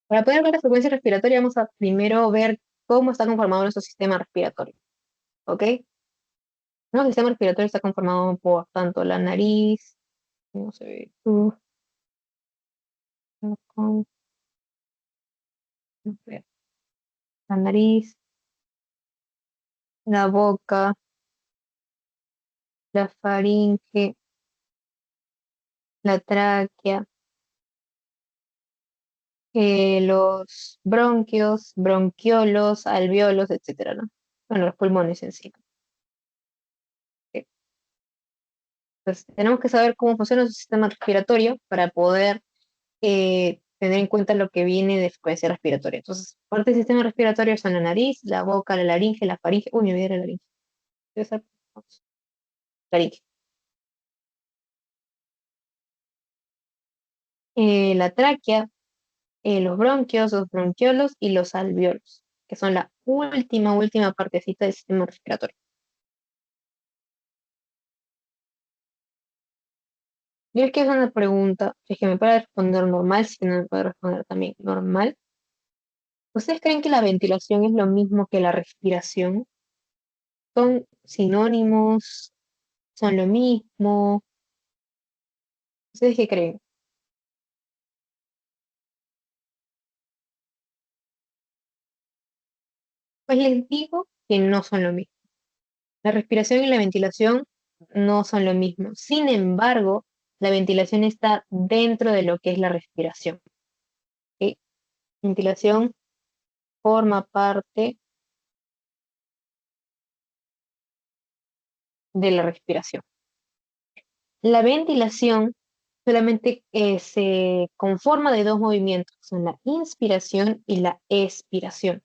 Para poder ver la frecuencia respiratoria, vamos a primero ver cómo está conformado nuestro sistema respiratorio, ¿ok? Nuestro sistema respiratorio está conformado por tanto la nariz, no se ve, con- no sé, la nariz, la boca, la faringe, la tráquea, los bronquios, bronquiolos, alveolos, etcétera, ¿no? Bueno, los pulmones en sí. ¿Ok? Pues tenemos que saber cómo funciona nuestro sistema respiratorio para poder tener en cuenta lo que viene de frecuencia respiratoria. Entonces, parte del sistema respiratorio son la nariz, la boca, la laringe, la faringe. Uy, me olvidé la laringe. Debe ser laringe. La tráquea, los bronquios, los bronquiolos y los alveolos, que son la última partecita del sistema respiratorio. Yo es que es una pregunta, si es que me puede responder normal, si no me puede responder también normal. ¿Ustedes creen que la ventilación es lo mismo que la respiración? ¿Son sinónimos? ¿Son lo mismo? ¿Ustedes qué creen? Pues les digo que no son lo mismo. La respiración y la ventilación no son lo mismo. Sin embargo, la ventilación está dentro de lo que es la respiración. ¿Ok? Ventilación forma parte de la respiración. La ventilación solamente se conforma de dos movimientos, son la inspiración y la expiración.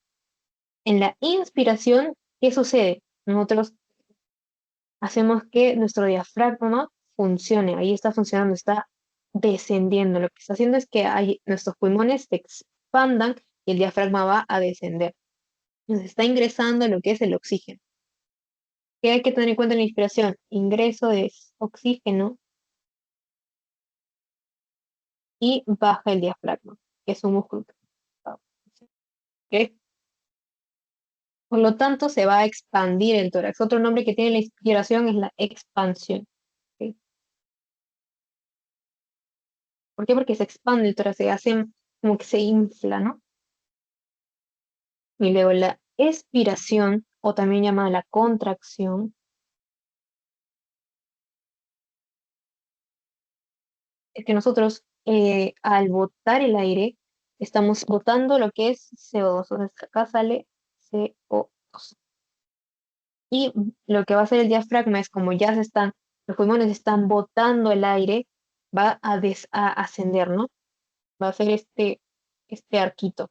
En la inspiración, ¿qué sucede? Nosotros hacemos que nuestro diafragma funcione, ahí está funcionando, está descendiendo. Lo que está haciendo es que nuestros pulmones se expandan y el diafragma va a descender. Nos está ingresando lo que es el oxígeno. ¿Qué hay que tener en cuenta en la inspiración? Ingreso de oxígeno y baja el diafragma, que es un músculo. ¿Ok? Por lo tanto, se va a expandir el tórax. Otro nombre que tiene la inspiración es la expansión. ¿Ok? ¿Por qué? Porque se expande el tórax, se hace como que se infla, ¿no? Y luego la expiración, o también llamada la contracción, es que nosotros al botar el aire, estamos botando lo que es CO2. Entonces acá sale CO2. Y lo que va a hacer el diafragma es como ya los pulmones están botando el aire, va a ascender, ¿no? Va a hacer este arquito.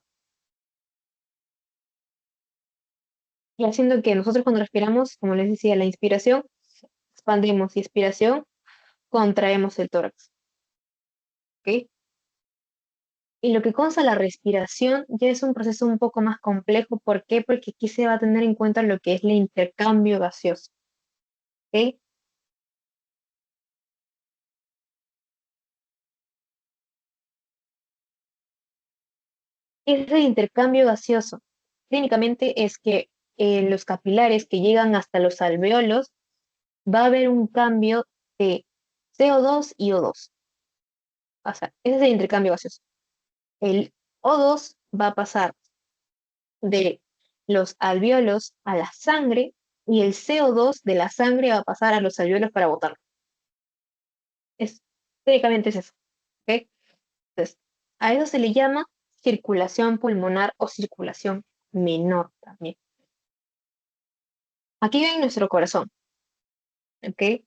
Y haciendo que nosotros cuando respiramos, como les decía, la inspiración, expandimos y expiración, contraemos el tórax. ¿Ok? Y lo que consta la respiración ya es un proceso un poco más complejo. ¿Por qué? Porque aquí se va a tener en cuenta lo que es el intercambio gaseoso. ¿Ok? Ese intercambio gaseoso clínicamente es que los capilares que llegan hasta los alveolos va a haber un cambio de CO2 y O2. O sea, ese es el intercambio gaseoso. El O2 va a pasar de los alveolos a la sangre y el CO2 de la sangre va a pasar a los alveolos para botarlo. Técnicamente es eso. ¿Ok? Entonces, a eso se le llama circulación pulmonar o circulación menor también. Aquí ven nuestro corazón. ¿Ok?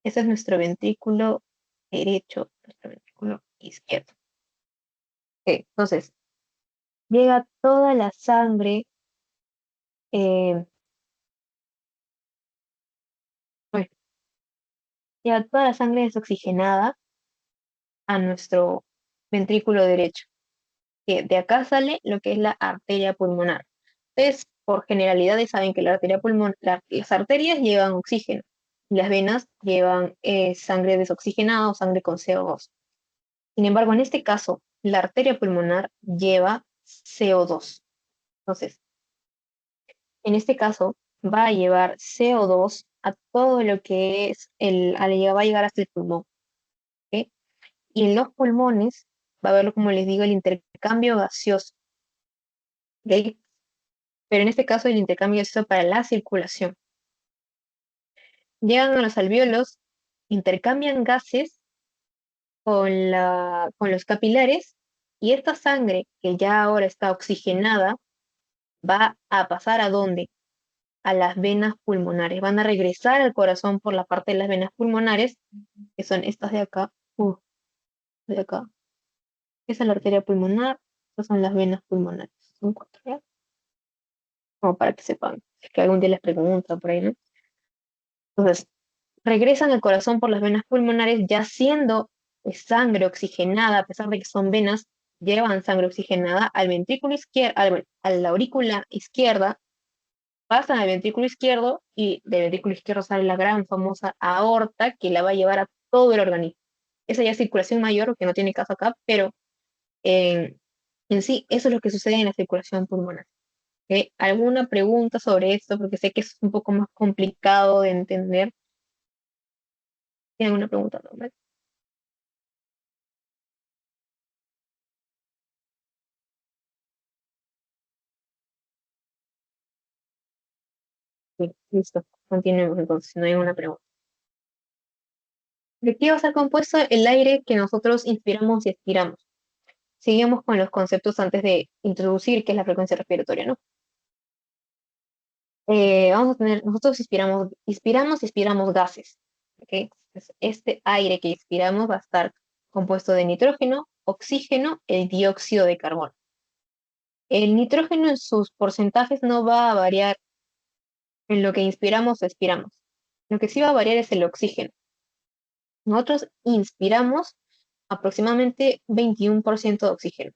Ese es nuestro ventrículo derecho, nuestro ventrículo izquierdo. ¿Ok? Entonces, llega toda la sangre, eh, bueno, llega toda la sangre desoxigenada a nuestro ventrículo derecho, que de acá sale lo que es la arteria pulmonar. Entonces, por generalidades saben que la arteria pulmonar, las arterias llevan oxígeno y las venas llevan sangre desoxigenada o sangre con CO2. Sin embargo, en este caso, la arteria pulmonar lleva CO2. Entonces, en este caso, va a llevar CO2 a todo lo que es va a llegar hasta el pulmón. ¿Ok? Y en los pulmones va a haber, como les digo, el intercambio gaseoso. ¿Ok? Pero en este caso, el intercambio gaseoso para la circulación. Llegan a los alvéolos, intercambian gases con los capilares y esta sangre, que ya ahora está oxigenada, va a pasar ¿a dónde? A las venas pulmonares. Van a regresar al corazón por la parte de las venas pulmonares, que son estas de acá, de acá. Esa es la arteria pulmonar, estas son las venas pulmonares. Son cuatro, ¿ya? Como para que sepan, es que algún día les preguntan por ahí, ¿no? Entonces, regresan al corazón por las venas pulmonares ya siendo sangre oxigenada, a pesar de que son venas, llevan sangre oxigenada al ventrículo izquierdo, a la aurícula izquierda, pasan al ventrículo izquierdo y del ventrículo izquierdo sale la gran famosa aorta que la va a llevar a todo el organismo. Esa ya es circulación mayor, que no tiene caso acá, pero en, en sí, eso es lo que sucede en la circulación pulmonar. ¿Ok? ¿Alguna pregunta sobre esto? Porque sé que es un poco más complicado de entender. ¿Tienen alguna pregunta, no? Sí, listo. Continuemos entonces, no hay ninguna pregunta. ¿De qué va a estar compuesto el aire que nosotros inspiramos y expiramos? Seguimos con los conceptos antes de introducir qué es la frecuencia respiratoria, ¿no? Vamos a tener, nosotros inspiramos y expiramos gases, ¿ok? Entonces, este aire que inspiramos va a estar compuesto de nitrógeno, oxígeno, el dióxido de carbono. El nitrógeno en sus porcentajes no va a variar en lo que inspiramos o expiramos. Lo que sí va a variar es el oxígeno. Nosotros inspiramos aproximadamente 21% de oxígeno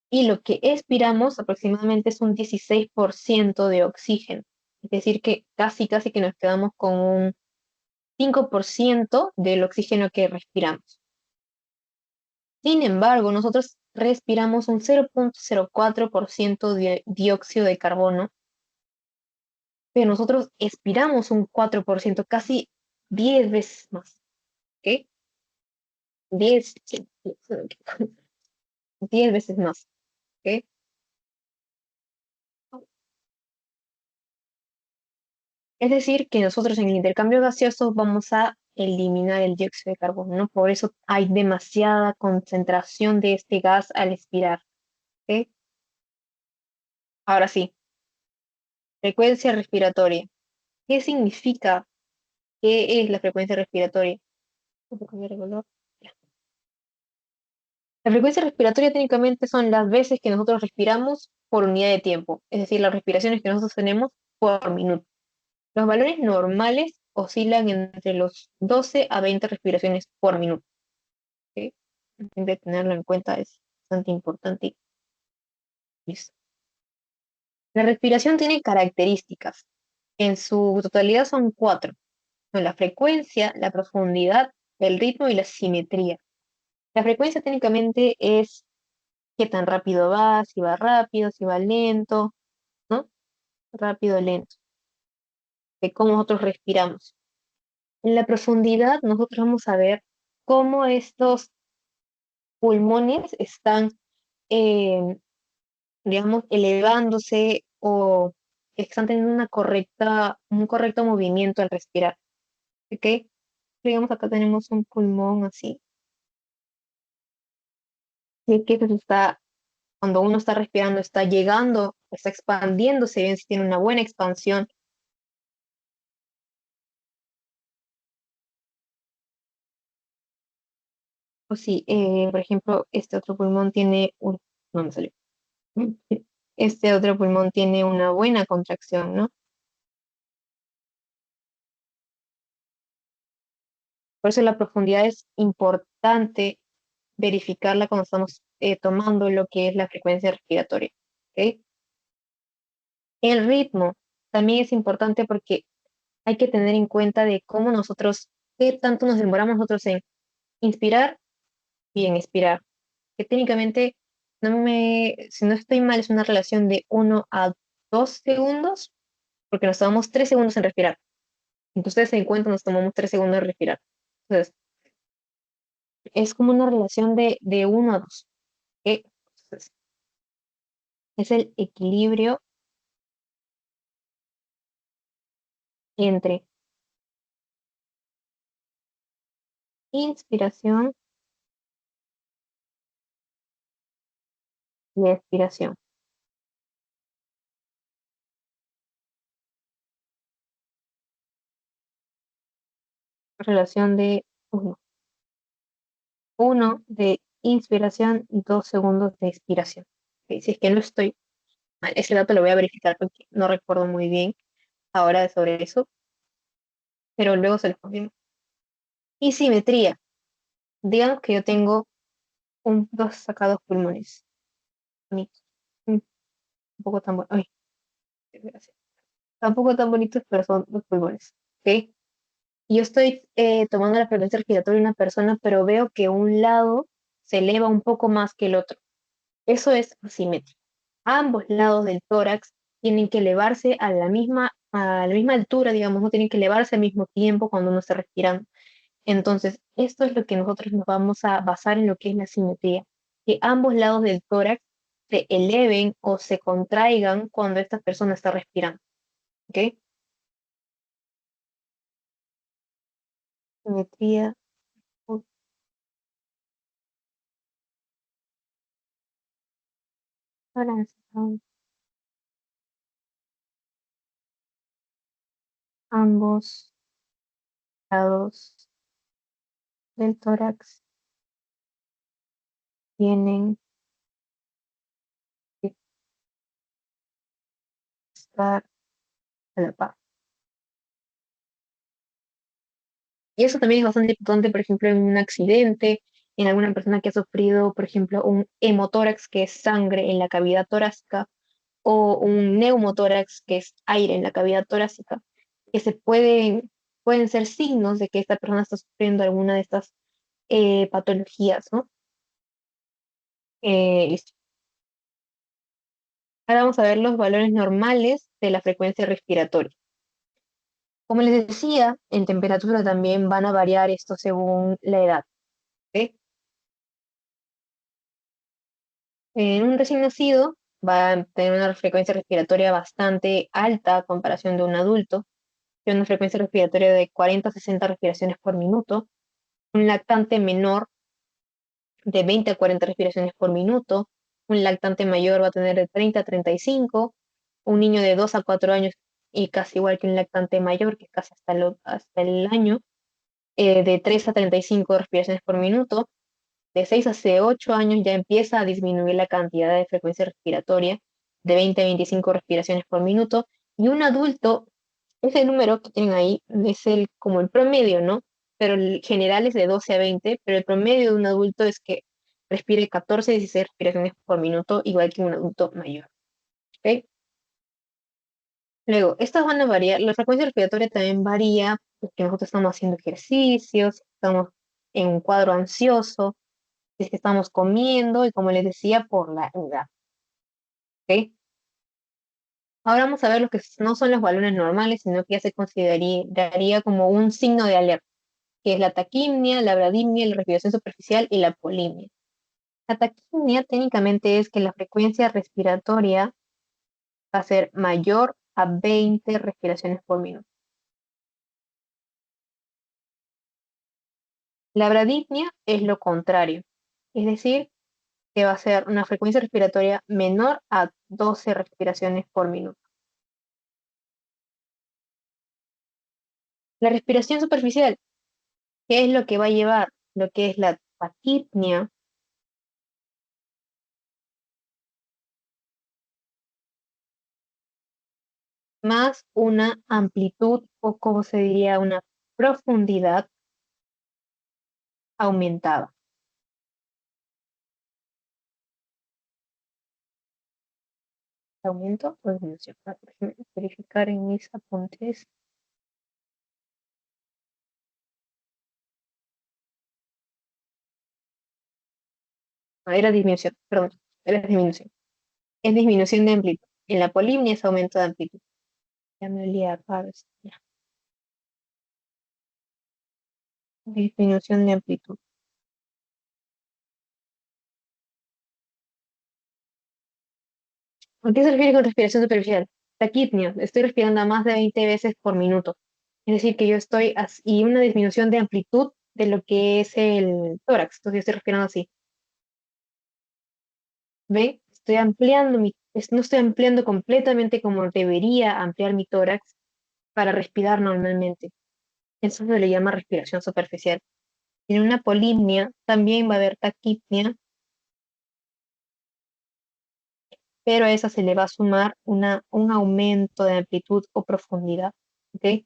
y lo que expiramos aproximadamente es un 16% de oxígeno. Es decir, que casi que nos quedamos con un 5% del oxígeno que respiramos. Sin embargo, nosotros respiramos un 0,04% de dióxido de carbono, pero nosotros expiramos un 4%, casi 10 veces más. ¿Ok? 10, sí, 10 veces más. ¿Ok? Es decir, que nosotros en el intercambio gaseoso vamos a eliminar el dióxido de carbono, ¿no? Por eso hay demasiada concentración de este gas al expirar. ¿Ok? Ahora sí, frecuencia respiratoria. ¿Qué significa? ¿Qué es la frecuencia respiratoria? ¿Puedo cambiar de color? Ya. La frecuencia respiratoria técnicamente son las veces que nosotros respiramos por unidad de tiempo, es decir, las respiraciones que nosotros tenemos por minuto. Los valores normales oscilan entre los 12 a 20 respiraciones por minuto. ¿Ok? Hay que tenerlo en cuenta, es bastante importante. Listo. La respiración tiene características. En su totalidad son cuatro, ¿no? La frecuencia, la profundidad, el ritmo y la simetría. La frecuencia técnicamente es qué tan rápido va, si va rápido, si va lento, ¿no? Rápido, lento, de cómo nosotros respiramos. En la profundidad, nosotros vamos a ver cómo estos pulmones están, eh, digamos, elevándose o están teniendo un correcto movimiento al respirar. ¿Ok? Digamos, acá tenemos un pulmón así, y que se está, cuando uno está respirando, está llegando, está expandiéndose bien, si tiene una buena expansión. O si, por ejemplo, este otro pulmón tiene un, no me salió. Este otro pulmón tiene una buena contracción, ¿no? Por eso la profundidad es importante verificarla cuando estamos tomando lo que es la frecuencia respiratoria. ¿Ok? El ritmo también es importante porque hay que tener en cuenta de cómo nosotros, qué tanto nos demoramos nosotros en inspirar y en expirar. Que técnicamente, si no estoy mal, es una relación de 1 a 2 segundos, porque nos tomamos 3 segundos en respirar. Entonces, en cuenta, nos tomamos 3 segundos en respirar. Entonces, es como una relación de 1 a 2. ¿Ok? Entonces, es el equilibrio entre inspiración y expiración. Relación de 1 de inspiración y 2 segundos de expiración. Ok, si es que no estoy mal, ese dato lo voy a verificar porque no recuerdo muy bien ahora sobre eso, pero luego se lo confirmo. Y simetría. Digamos que yo tengo dos sacados pulmones. Bonitos. Un poco tan bonitos. Gracias. Tampoco tan bonitos, pero son dos pulmones. ¿Ok? Y yo estoy tomando la frecuencia respiratoria de una persona, pero veo que un lado se eleva un poco más que el otro. Eso es asimétrico. Ambos lados del tórax tienen que elevarse a la misma altura, digamos, no tienen que elevarse al mismo tiempo cuando uno está respirando. Entonces, esto es lo que nosotros nos vamos a basar en lo que es la simetría, que ambos lados del tórax se eleven o se contraigan cuando esta persona está respirando. ¿Ok? Simetría, tórax, ambos lados del tórax tienen que estar a la par. Y eso también es bastante importante, por ejemplo, en un accidente, en alguna persona que ha sufrido, por ejemplo, un hemotórax, que es sangre en la cavidad torácica, o un neumotórax, que es aire en la cavidad torácica, que pueden ser signos de que esta persona está sufriendo alguna de estas patologías, ¿no? Listo. Ahora vamos a ver los valores normales de la frecuencia respiratoria. Como les decía, en temperatura también van a variar esto según la edad. ¿Ok? En un recién nacido va a tener una frecuencia respiratoria bastante alta a comparación de un adulto, tiene una frecuencia respiratoria de 40 a 60 respiraciones por minuto. Un lactante menor de 20 a 40 respiraciones por minuto. Un lactante mayor va a tener de 30 a 35. Un niño de 2 a 4 años, y casi igual que un lactante mayor, que es casi hasta el año, de 3 a 35 respiraciones por minuto. De 6 a 8 años ya empieza a disminuir la cantidad de frecuencia respiratoria, de 20 a 25 respiraciones por minuto. Y un adulto Ese número que tienen ahí es como el promedio, ¿no? Pero el general es de 12 a 20, pero el promedio de un adulto es que respire 14 a 16 respiraciones por minuto, igual que un adulto mayor. ¿Ok? Luego, estas van a variar, la frecuencia respiratoria también varía porque nosotros estamos haciendo ejercicios, estamos en un cuadro ansioso, si es que estamos comiendo y como les decía, por la edad. ¿Ok? Ahora vamos a ver lo que no son los balones normales, sino que ya se consideraría como un signo de alerta, que es la taquimnia, la bradimnia, la respiración superficial y la polimnia. La taquimnia técnicamente es que la frecuencia respiratoria va a ser mayor a 20 respiraciones por minuto. La bradipnia es lo contrario, es decir, que va a ser una frecuencia respiratoria menor a 12 respiraciones por minuto. La respiración superficial, ¿qué es lo que va a llevar? Lo que es la taquipnia más una amplitud o como se diría una profundidad aumentada. ¿Aumento o disminución? Déjeme verificar en mis apuntes. Ah, era disminución, perdón, era disminución. Es disminución de amplitud. En la polimnia es aumento de amplitud. Ya me olía Pars, ya. Disminución de amplitud. ¿A qué se refiere con respiración superficial? Taquipnia. Estoy respirando a más de 20 veces por minuto. Es decir, que yo estoy y una disminución de amplitud de lo que es el tórax. Entonces yo estoy respirando así. ¿Ve? Estoy ampliando no estoy ampliando completamente como debería ampliar mi tórax para respirar normalmente. Eso se le llama respiración superficial. En una polimnia también va a haber taquipnia, pero a esa se le va a sumar un aumento de amplitud o profundidad. ¿Ok?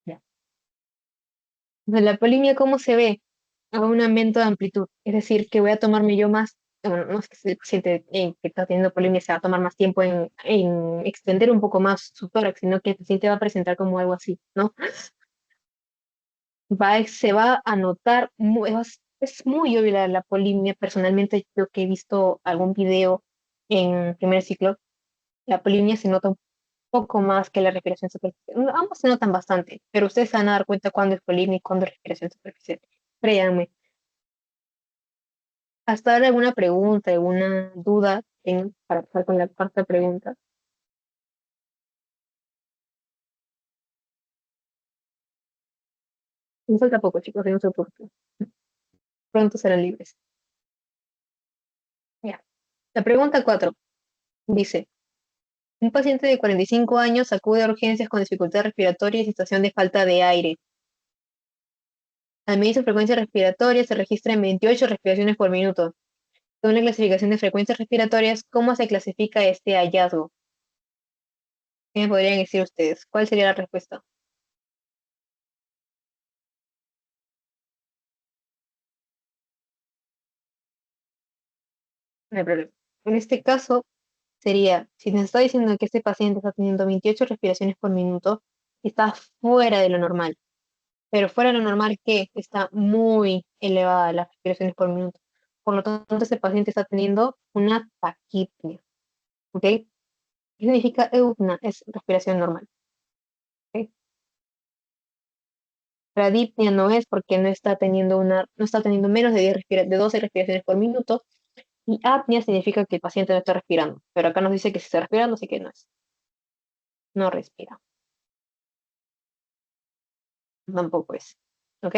Ya. De la polimia, ¿cómo se ve? A un aumento de amplitud. Es decir, que voy a tomarme yo más, bueno, no es que el paciente que está teniendo polimia se va a tomar más tiempo en extender un poco más su tórax, sino que el paciente va a presentar como algo así, ¿no? Se va a notar, es muy obvio la polimia. Personalmente, yo que he visto algún video en primer ciclo, la polimia se nota un poco más que la respiración superficial. No, ambos se notan bastante, pero ustedes se van a dar cuenta cuándo es polimia y cuándo es respiración superficial. Créanme. ¿Hasta ahora alguna pregunta, alguna duda para pasar con la cuarta pregunta? No falta poco, chicos, no se preocupen. Pronto serán libres. Ya. La pregunta 4 dice, un paciente de 45 años acude a urgencias con dificultad respiratoria y situación de falta de aire. Al medir su frecuencia respiratoria se registra en 28 respiraciones por minuto. Según la clasificación de frecuencias respiratorias, ¿cómo se clasifica este hallazgo? ¿Qué me podrían decir ustedes? ¿Cuál sería la respuesta? No hay problema. En este caso, sería, si nos está diciendo que este paciente está teniendo 28 respiraciones por minuto, está fuera de lo normal. Pero fuera de lo normal, ¿qué? Está muy elevada las respiraciones por minuto. Por lo tanto, este paciente está teniendo una taquipnia. ¿Ok? ¿Qué significa eupna? Es respiración normal. ¿Ok? Bradipnia no es porque no está teniendo menos de 12 respiraciones por minuto. Y apnea significa que el paciente no está respirando. Pero acá nos dice que si está respirando, así que no es. No respira. Tampoco es. ¿Ok?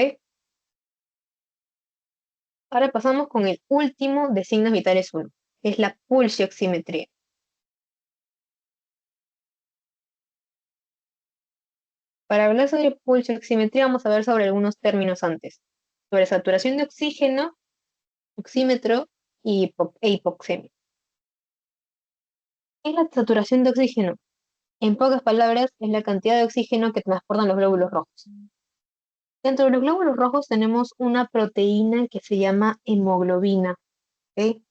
Ahora pasamos con el último de signos vitales uno, que es la pulsioximetría. Para hablar sobre pulsioximetría vamos a ver sobre algunos términos antes. sobre saturación de oxígeno, oxímetro e hipoxemia. ¿Qué es la saturación de oxígeno? En pocas palabras, es la cantidad de oxígeno que transportan los glóbulos rojos. Dentro de los glóbulos rojos tenemos una proteína que se llama hemoglobina, ¿ok?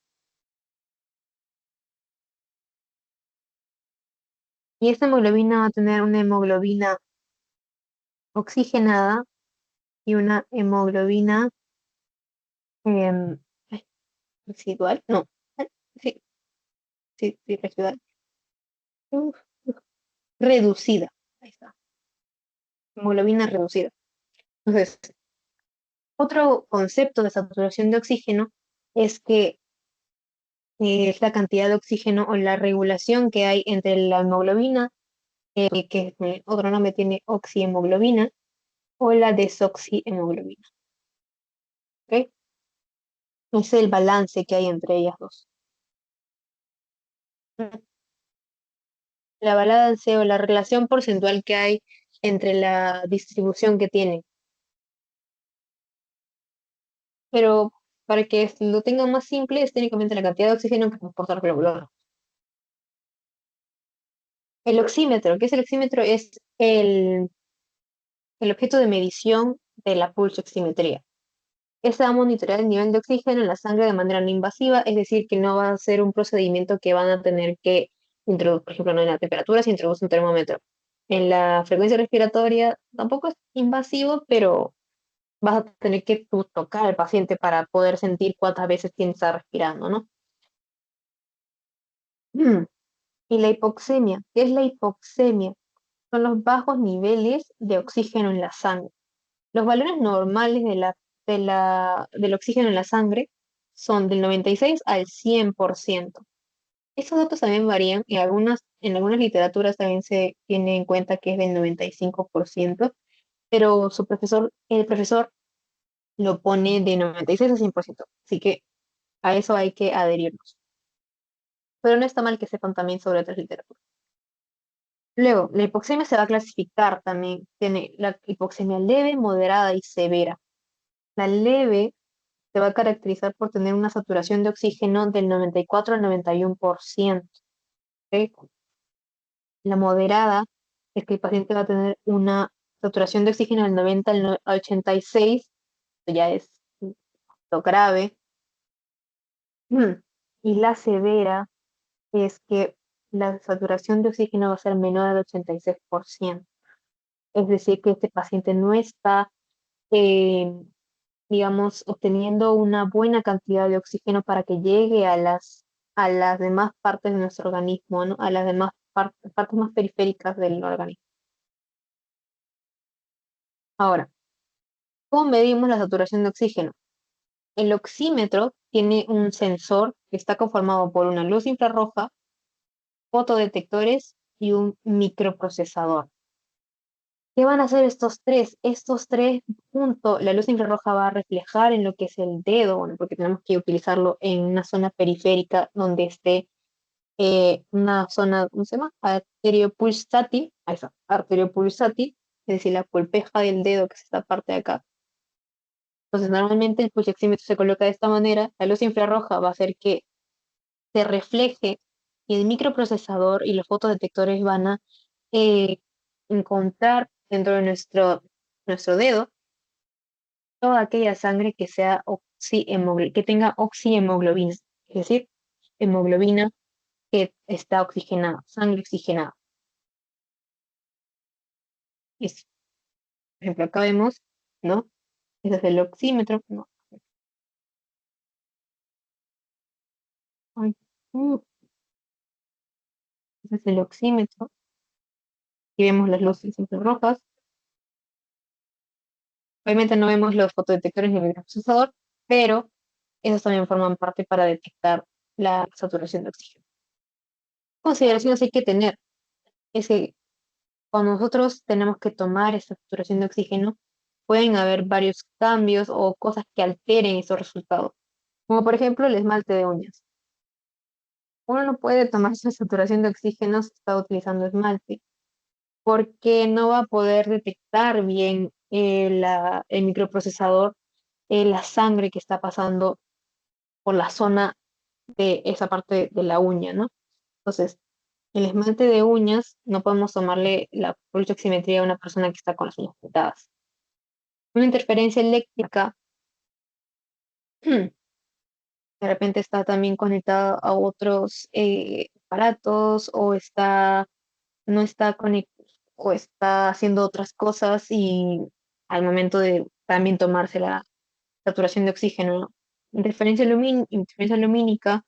Y esta hemoglobina va a tener una hemoglobina oxigenada y una hemoglobina em, ay, residual, no, ay, sí, sí, residual, uf, reducida, ahí está, hemoglobina reducida. Entonces, otro concepto de saturación de oxígeno es que es la cantidad de oxígeno o la regulación que hay entre la hemoglobina, que otro nombre tiene oxihemoglobina, o la desoxihemoglobina, ¿ok? Es el balance que hay entre ellas dos. La balance o la relación porcentual que hay entre la distribución que tienen. Pero para que lo tengan más simple, es técnicamente la cantidad de oxígeno que transporta el glóbulo. El oxímetro, ¿qué es el oxímetro? Es el objeto de medición de la pulsoximetría. Esta va a monitorear el nivel de oxígeno en la sangre de manera no invasiva, es decir, que no va a ser un procedimiento que van a tener que introducir, por ejemplo, no en la temperatura se introduce un termómetro. En la frecuencia respiratoria tampoco es invasivo, pero vas a tener que tú tocar al paciente para poder sentir cuántas veces tiene que estar respirando, ¿no? Mm. Y la hipoxemia, ¿qué es la hipoxemia? Son los bajos niveles de oxígeno en la sangre. Los valores normales del oxígeno en la sangre son del 96 al 100%. Estos datos también varían y en algunas literaturas también se tiene en cuenta que es del 95%, pero el profesor lo pone de 96 a 100%. Así que a eso hay que adherirnos. Pero no está mal que sepan también sobre otras literaturas. Luego, la hipoxemia se va a clasificar también. Tiene la hipoxemia leve, moderada y severa. La leve se va a caracterizar por tener una saturación de oxígeno del 94 al 91%. ¿Ok? La moderada es que el paciente va a tener una saturación de oxígeno del 90 al 86, esto ya es lo grave. Y la severa es que la saturación de oxígeno va a ser menor al 86%. Es decir, que este paciente no está, eh, digamos, obteniendo una buena cantidad de oxígeno para que llegue a las demás partes de nuestro organismo, ¿no? A las demás partes más periféricas del organismo. Ahora, ¿cómo medimos la saturación de oxígeno? El oxímetro tiene un sensor que está conformado por una luz infrarroja, fotodetectores y un microprocesador. ¿Qué van a hacer estos tres? Estos tres juntos, la luz infrarroja va a reflejar en lo que es el dedo, bueno, porque tenemos que utilizarlo en una zona periférica donde esté una zona, ¿cómo se llama? Arteriopulsátil, ahí está, arteriopulsátil, es decir, la pulpeja del dedo, que es esta parte de acá. Entonces, normalmente el pulsoxímetro se coloca de esta manera, la luz infrarroja va a hacer que se refleje y el microprocesador y los fotodetectores van a eh, encontrar dentro de nuestro dedo toda aquella sangre que sea que tenga oxihemoglobina, es decir, hemoglobina que está oxigenada, sangre oxigenada. Es, por ejemplo, acá vemos, ¿no? Ese es el oxímetro, ¿no? Ay, uh, ese es el oxímetro. Y vemos las luces infrarrojas. Obviamente no vemos los fotodetectores ni el microprocesador, pero esos también forman parte para detectar la saturación de oxígeno. Consideraciones hay que tener es que cuando nosotros tenemos que tomar esta saturación de oxígeno, pueden haber varios cambios o cosas que alteren esos resultados, como por ejemplo el esmalte de uñas. Uno no puede tomar esa saturación de oxígeno si está utilizando esmalte, porque no va a poder detectar bien el microprocesador la sangre que está pasando por la zona de esa parte de la uña, ¿no? Entonces, el esmalte de uñas no podemos tomarle la pulsoximetría a una persona que está con las uñas pintadas. Una interferencia eléctrica de repente está también conectado a otros aparatos o no está conectado o está haciendo otras cosas y al momento de también tomarse la saturación de oxígeno, ¿no? Interferencia lumínica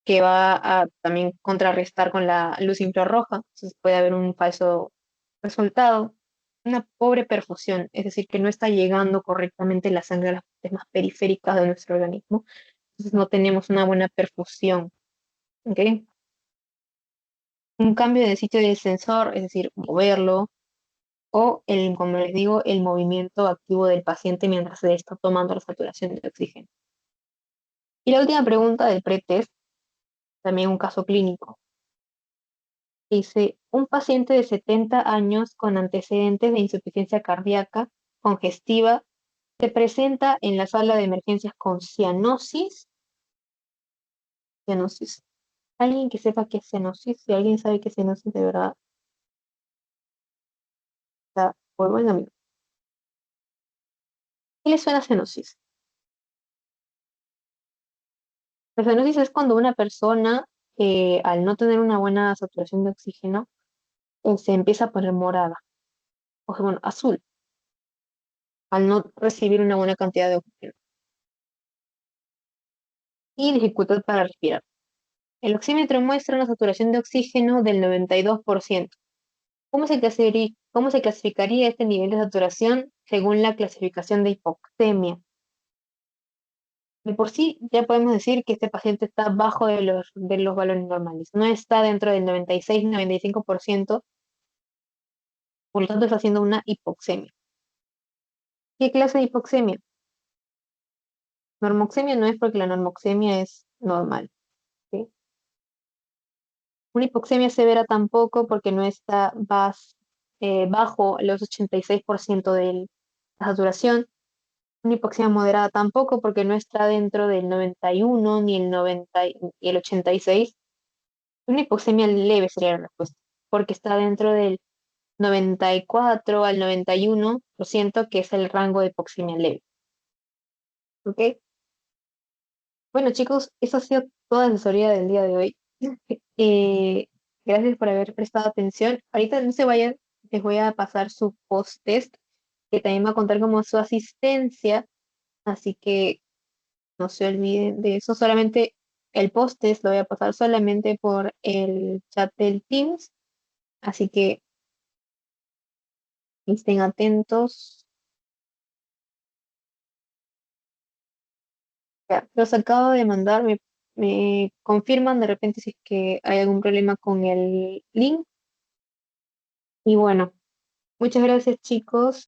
que va a también contrarrestar con la luz infrarroja, entonces puede haber un falso resultado, una pobre perfusión, es decir, que no está llegando correctamente la sangre a las partes más periféricas de nuestro organismo, entonces no tenemos una buena perfusión, ¿ok? Un cambio de sitio del sensor, es decir, moverlo, o como les digo, el movimiento activo del paciente mientras se está tomando la saturación de oxígeno. Y la última pregunta del pretest, también un caso clínico. Dice, un paciente de 70 años con antecedentes de insuficiencia cardíaca congestiva se presenta en la sala de emergencias con cianosis. Cianosis. Alguien que sepa qué es cianosis, si alguien sabe qué es cianosis, de verdad, está por buen amigo. ¿Qué le suena a cianosis? La cianosis es cuando una persona, al no tener una buena saturación de oxígeno, se empieza a poner morada, o sea, bueno, azul, al no recibir una buena cantidad de oxígeno y dificultad para respirar. El oxímetro muestra una saturación de oxígeno del 92%. ¿Cómo se clasificaría este nivel de saturación según la clasificación de hipoxemia? De por sí, ya podemos decir que este paciente está bajo de los valores normales. No está dentro del 96-95%, por lo tanto está haciendo una hipoxemia. ¿Qué clase de hipoxemia? Normoxemia no es porque la normoxemia es normal, ¿sí? Una hipoxemia severa tampoco porque no está bajo los 86% de la saturación. Una hipoxemia moderada tampoco porque no está dentro del 91 ni el 90 y el 86. Una hipoxemia leve sería la respuesta porque está dentro del 94 al 91%, que es el rango de hipoxemia leve. ¿Ok? Bueno, chicos, eso ha sido toda la asesoría del día de hoy. Eh, Gracias por haber prestado atención. Ahorita no se vayan, les voy a pasar su post-test, que también va a contar como su asistencia, así que no se olviden de eso. Solamente el post-test lo voy a pasar solamente por el chat del Teams, así que estén atentos. Ya, los acabo de mandar, me confirman de repente si es que hay algún problema con el link. Y bueno, muchas gracias, chicos.